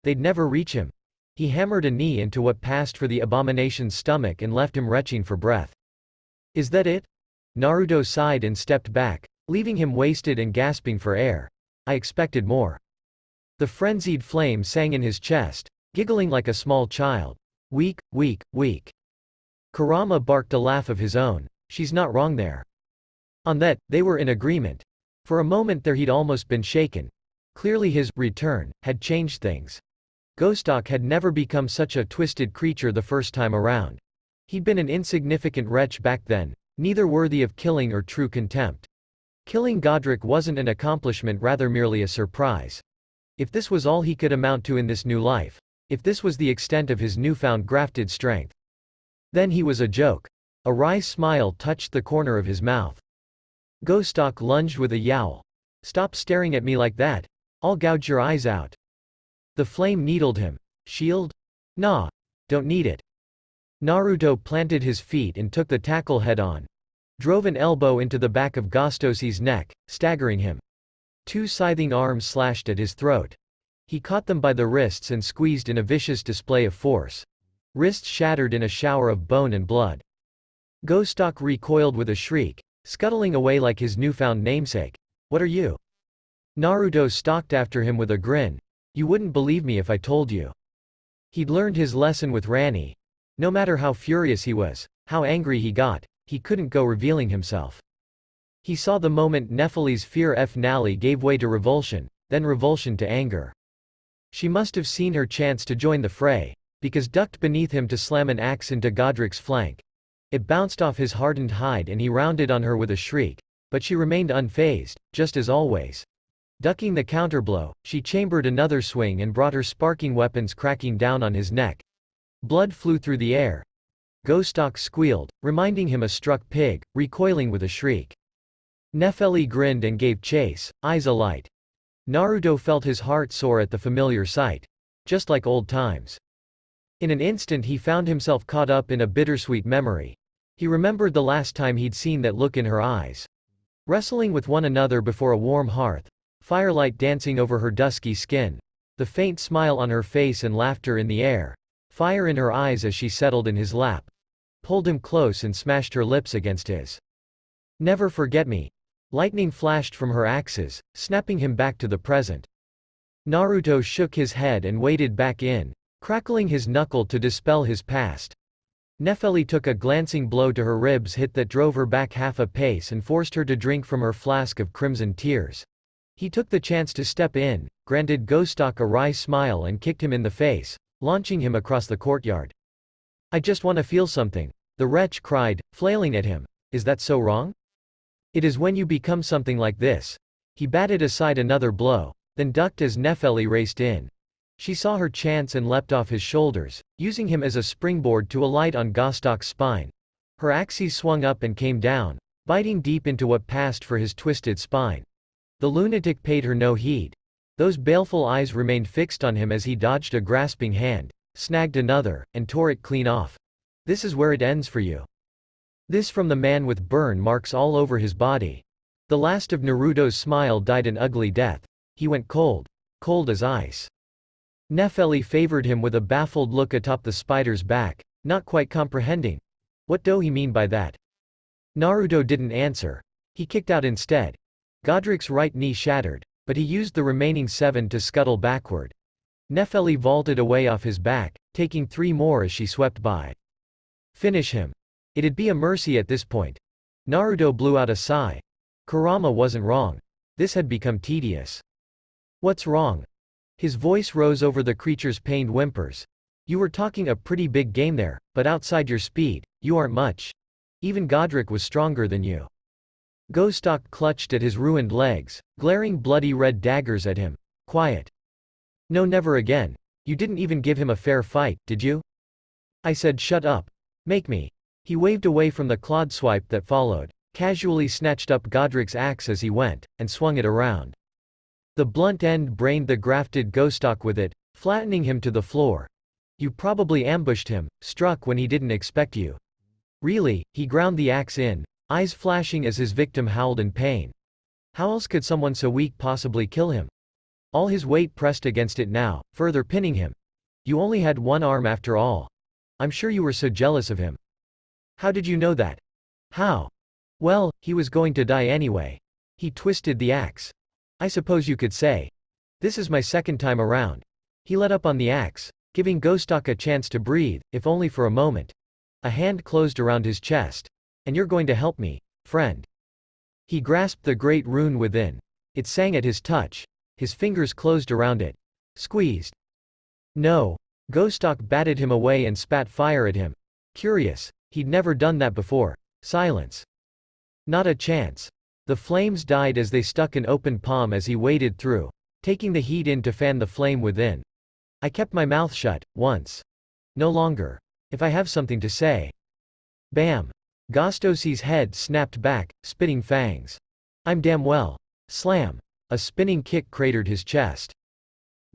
A: They'd never reach him. He hammered a knee into what passed for the abomination's stomach and left him retching for breath. Is that it? Naruto sighed and stepped back, leaving him wasted and gasping for air. I expected more. The frenzied flame sang in his chest, giggling like a small child. Weak, weak, weak. Kurama barked a laugh of his own. She's not wrong there. On that, they were in agreement. For a moment there he'd almost been shaken. Clearly his return had changed things. Gostok had never become such a twisted creature the first time around. He'd been an insignificant wretch back then, neither worthy of killing or true contempt. Killing Godric wasn't an accomplishment, rather merely a surprise. If this was all he could amount to in this new life, if this was the extent of his newfound grafted strength, then he was a joke. A wry smile touched the corner of his mouth. Gostok lunged with a yowl. Stop staring at me like that. I'll gouge your eyes out. The flame needled him. Shield? Nah. Don't need it. Naruto planted his feet and took the tackle head on. Drove an elbow into the back of Gostosi's neck, staggering him. Two scything arms slashed at his throat. He caught them by the wrists and squeezed in a vicious display of force. Wrists shattered in a shower of bone and blood. Gostok recoiled with a shriek, scuttling away like his newfound namesake. What are you? Naruto stalked after him with a grin. You wouldn't believe me if I told you. He'd learned his lesson with Rani. No matter how furious he was, how angry he got, he couldn't go revealing himself. He saw the moment Nephili's fear of Nali gave way to revulsion, then revulsion to anger. She must have seen her chance to join the fray, because ducked beneath him to slam an axe into Godric's flank. It bounced off his hardened hide and he rounded on her with a shriek, but she remained unfazed, just as always. Ducking the counterblow, she chambered another swing and brought her sparking weapons cracking down on his neck. Blood flew through the air. Gostok squealed, reminding him a struck pig, recoiling with a shriek. Nephili grinned and gave chase, eyes alight. Naruto felt his heart soar at the familiar sight. Just like old times. In an instant he found himself caught up in a bittersweet memory. He remembered the last time he'd seen that look in her eyes. Wrestling with one another before a warm hearth, firelight dancing over her dusky skin, the faint smile on her face and laughter in the air, fire in her eyes as she settled in his lap, pulled him close and smashed her lips against his. Never forget me. Lightning flashed from her axes, snapping him back to the present. Naruto shook his head and waded back in, crackling his knuckle to dispel his past. Nephili took a glancing blow to her ribs hit that drove her back half a pace and forced her to drink from her flask of crimson tears. He took the chance to step in, granted Gostok a wry smile and kicked him in the face, launching him across the courtyard. I just want to feel something, the wretch cried, flailing at him. Is that so wrong? It is when you become something like this. He batted aside another blow, then ducked as Nephili raced in. She saw her chance and leapt off his shoulders, using him as a springboard to alight on Gostok's spine. Her axes swung up and came down, biting deep into what passed for his twisted spine. The lunatic paid her no heed. Those baleful eyes remained fixed on him as he dodged a grasping hand, snagged another, and tore it clean off. This is where it ends for you. This from the man with burn marks all over his body. The last of Naruto's smile died an ugly death. He went cold. Cold as ice. Nephili favored him with a baffled look atop the spider's back, not quite comprehending. What do he mean by that? Naruto didn't answer. He kicked out instead. Godric's right knee shattered, but he used the remaining 7 to scuttle backward. Nephili vaulted away off his back, taking 3 more as she swept by. Finish him. It'd be a mercy at this point. Naruto blew out a sigh. Kurama wasn't wrong. This had become tedious. What's wrong? His voice rose over the creature's pained whimpers. You were talking a pretty big game there, but outside your speed, you aren't much. Even Godric was stronger than you. Gostok clutched at his ruined legs, glaring bloody red daggers at him. Quiet. No, never again. You didn't even give him a fair fight, did you? I said shut up. Make me. He waved away from the clod swipe that followed, casually snatched up Godric's axe as he went, and swung it around. The blunt end brained the grafted Gostok with it, flattening him to the floor. You probably ambushed him, struck when he didn't expect you. Really, he ground the axe in, eyes flashing as his victim howled in pain. How else could someone so weak possibly kill him? All his weight pressed against it now, further pinning him. You only had one arm after all. I'm sure you were so jealous of him. How did you know that? How? Well, he was going to die anyway. He twisted the axe. I suppose you could say. This is my second time around. He let up on the axe, giving Gostok a chance to breathe, if only for a moment. A hand closed around his chest. And you're going to help me, friend. He grasped the great rune within. It sang at his touch. His fingers closed around it. Squeezed. No. Gostok batted him away and spat fire at him. Curious. He'd never done that before. Silence. Not a chance. The flames died as they stuck an open palm as he waded through, taking the heat in to fan the flame within. I kept my mouth shut, once. No longer. If I have something to say. Bam. Gostosi's head snapped back, spitting fangs. I'm damn well. Slam. A spinning kick cratered his chest.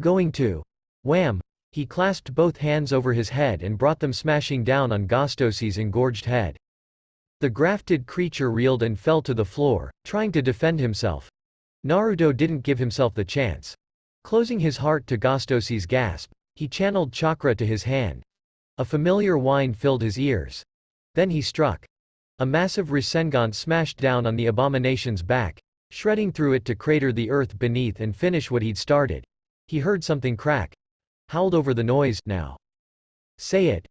A: Going to. Wham. He clasped both hands over his head and brought them smashing down on Gostosi's engorged head. The grafted creature reeled and fell to the floor, trying to defend himself. Naruto didn't give himself the chance. Closing his heart to Gostosi's gasp, he channeled chakra to his hand. A familiar whine filled his ears. Then he struck. A massive Rasengan smashed down on the abomination's back, shredding through it to crater the earth beneath and finish what he'd started. He heard something crack. Howled over the noise. Now. Say it.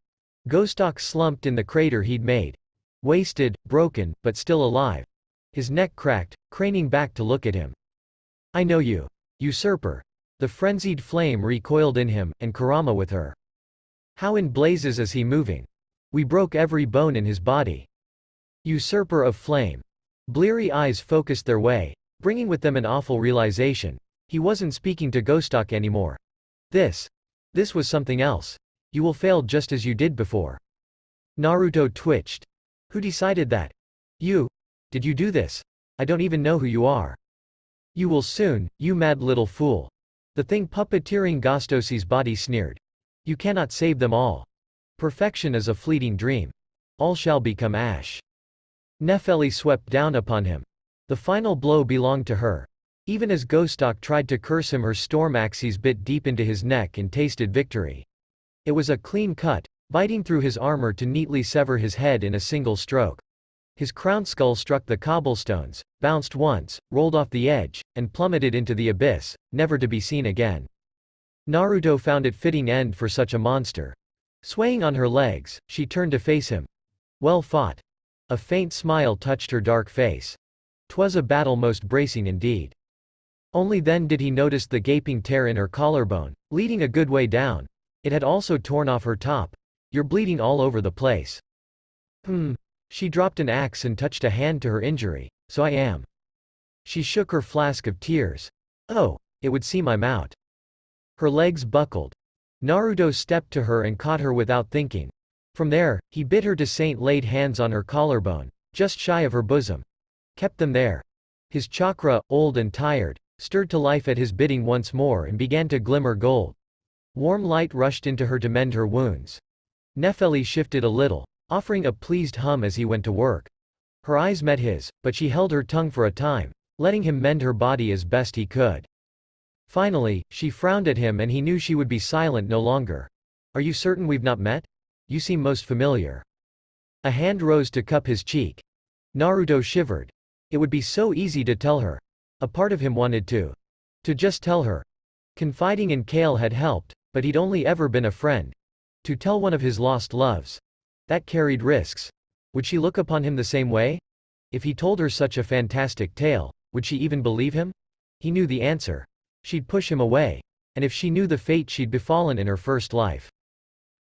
A: Gostok slumped in the crater he'd made. Wasted, broken, but still alive. His neck cracked, craning back to look at him. I know you. Usurper. The frenzied flame recoiled in him, and Kurama with her. How in blazes is he moving? We broke every bone in his body. Usurper of flame. Bleary eyes focused their way, bringing with them an awful realization. He wasn't speaking to Gostok anymore. This was something else. You will fail just as you did before. Naruto twitched. Who decided that? You? Did you do this? I don't even know who you are. You will soon, you mad little fool. The thing puppeteering Gostosi's body sneered. You cannot save them all. Perfection is a fleeting dream. All shall become ash. Nefeli swept down upon him. The final blow belonged to her. Even as Gostok tried to curse him, her storm axes bit deep into his neck and tasted victory. It was a clean cut, biting through his armor to neatly sever his head in a single stroke. His crowned skull struck the cobblestones, bounced once, rolled off the edge, and plummeted into the abyss, never to be seen again. Naruto found it fitting end for such a monster. Swaying on her legs, she turned to face him. Well fought. A faint smile touched her dark face. 'Twas a battle most bracing indeed. Only then did he notice the gaping tear in her collarbone, leading a good way down. It had also torn off her top. You're bleeding all over the place. She dropped an axe and touched a hand to her injury. So I am. She shook her flask of tears. Oh, it would seem I'm out. Her legs buckled. Naruto stepped to her and caught her without thinking. From there, he bid her to Saint laid hands on her collarbone, just shy of her bosom. Kept them there. His chakra, old and tired, stirred to life at his bidding once more and began to glimmer gold. Warm light rushed into her to mend her wounds. Nefeli shifted a little, offering a pleased hum as he went to work. Her eyes met his, but she held her tongue for a time, letting him mend her body as best he could. Finally, she frowned at him and he knew she would be silent no longer. Are you certain we've not met? You seem most familiar. A hand rose to cup his cheek. Naruto shivered. It would be so easy to tell her. A part of him wanted to just tell her. Confiding in Kale had helped, but he'd only ever been a friend. To tell one of his lost loves. That carried risks. Would she look upon him the same way? If he told her such a fantastic tale, would she even believe him? He knew the answer. She'd push him away. And if she knew the fate she'd befallen in her first life.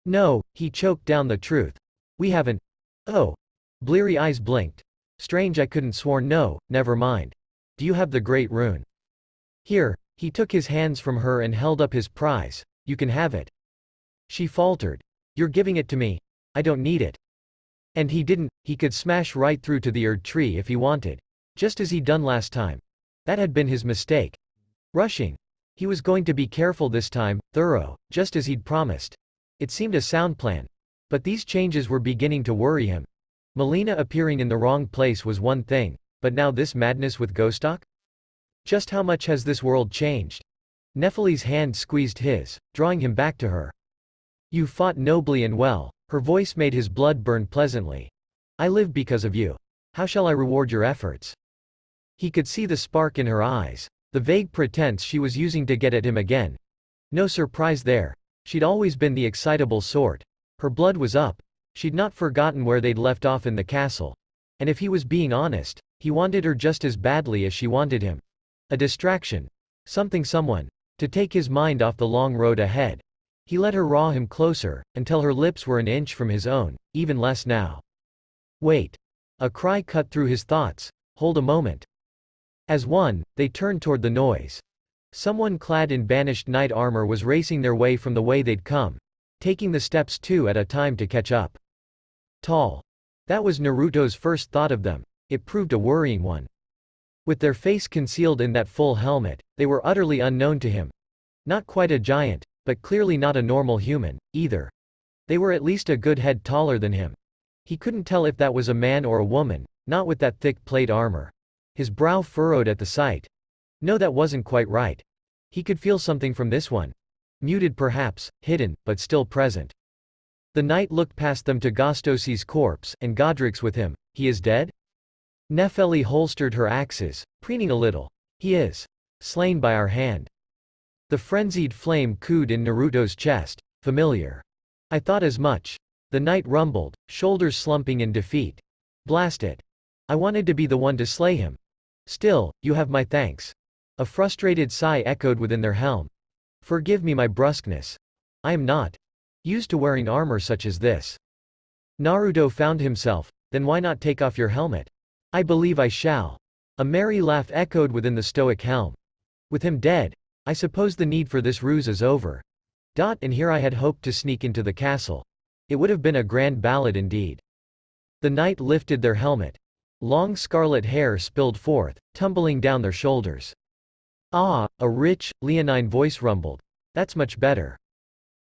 A: No, he choked down the truth. We haven't. Oh. Bleary eyes blinked. Strange I couldn't sworn. No, never mind. Do you have the great rune? Here. He took his hands from her and held up his prize. You can have it. She faltered. You're giving it to me. I don't need it. And he didn't. He could smash right through to the Erd tree if he wanted. Just as he'd done last time. That had been his mistake. Rushing. He was going to be careful this time, thorough, just as he'd promised. It seemed a sound plan. But these changes were beginning to worry him. Melina appearing in the wrong place was one thing, but now this madness with Gostok? Just how much has this world changed? Nefeli's hand squeezed his, drawing him back to her. You fought nobly and well. Her voice made his blood burn pleasantly. I live because of you. How shall I reward your efforts? He could see the spark in her eyes, the vague pretense she was using to get at him again. No surprise there. She'd always been the excitable sort. Her blood was up. She'd not forgotten where they'd left off in the castle. And if he was being honest, he wanted her just as badly as she wanted him. A distraction. Someone. To take his mind off the long road ahead. He let her raw him closer, until her lips were an inch from his own, even less now. Wait. A cry cut through his thoughts. Hold a moment. As one, they turned toward the noise. Someone clad in banished knight armor was racing their way from the way they'd come, taking the steps two at a time to catch up. Tall. That was Naruto's first thought of them. It proved a worrying one. With their face concealed in that full helmet, they were utterly unknown to him. Not quite a giant, but clearly not a normal human, either. They were at least a good head taller than him. He couldn't tell if that was a man or a woman, not with that thick plate armor. His brow furrowed at the sight. No, that wasn't quite right. He could feel something from this one. Muted perhaps, hidden, but still present. The knight looked past them to Gostosi's corpse, and Godric's with him. He is dead? Nefeli holstered her axes, preening a little. He is. Slain by our hand. The frenzied flame cooed in Naruto's chest. Familiar. I thought as much. The knight rumbled, shoulders slumping in defeat. Blast it. I wanted to be the one to slay him. Still, you have my thanks. A frustrated sigh echoed within their helm. Forgive me my brusqueness. I am not used to wearing armor such as this. Naruto found himself. Then why not take off your helmet? I believe I shall. A merry laugh echoed within the stoic helm. With him dead, I suppose the need for this ruse is over. And here I had hoped to sneak into the castle. It would have been a grand ballad indeed. The knight lifted their helmet. Long scarlet hair spilled forth, tumbling down their shoulders. Ah, a rich, leonine voice rumbled. That's much better.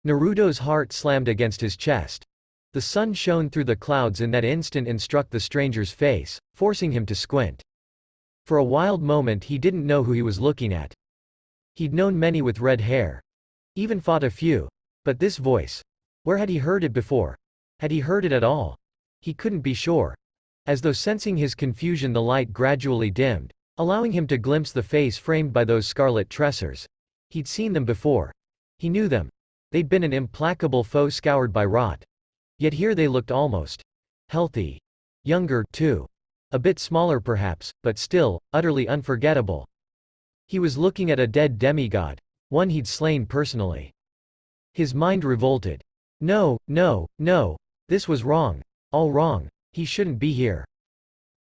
A: Naruto's heart slammed against his chest. The sun shone through the clouds in that instant and struck the stranger's face, forcing him to squint. For a wild moment he didn't know who he was looking at. He'd known many with red hair. Even fought a few. But this voice. Where had he heard it before? Had he heard it at all? He couldn't be sure. As though sensing his confusion, the light gradually dimmed, allowing him to glimpse the face framed by those scarlet tressors. He'd seen them before. He knew them. They'd been an implacable foe scoured by rot. Yet here they looked almost healthy. Younger, too. A bit smaller perhaps, but still, utterly unforgettable. He was looking at a dead demigod. One he'd slain personally. His mind revolted. No, no, no. This was wrong. All wrong. He shouldn't be here.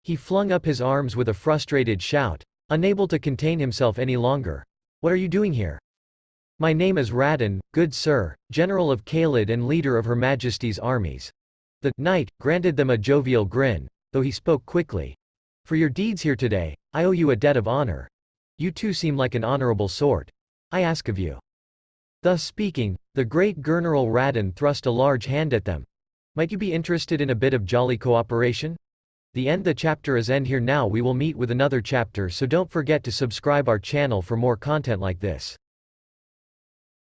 A: He flung up his arms with a frustrated shout, unable to contain himself any longer. What are you doing here? My name is Radin, good sir, general of Caelid and leader of Her Majesty's armies. The knight granted them a jovial grin, though he spoke quickly. For your deeds here today, I owe you a debt of honor. You two seem like an honorable sort. I ask of you. Thus speaking, the great General Radin thrust a large hand at them. Might you be interested in a bit of jolly cooperation? The chapter is end here now. We will meet with another chapter, so don't forget to subscribe our channel for more content like this.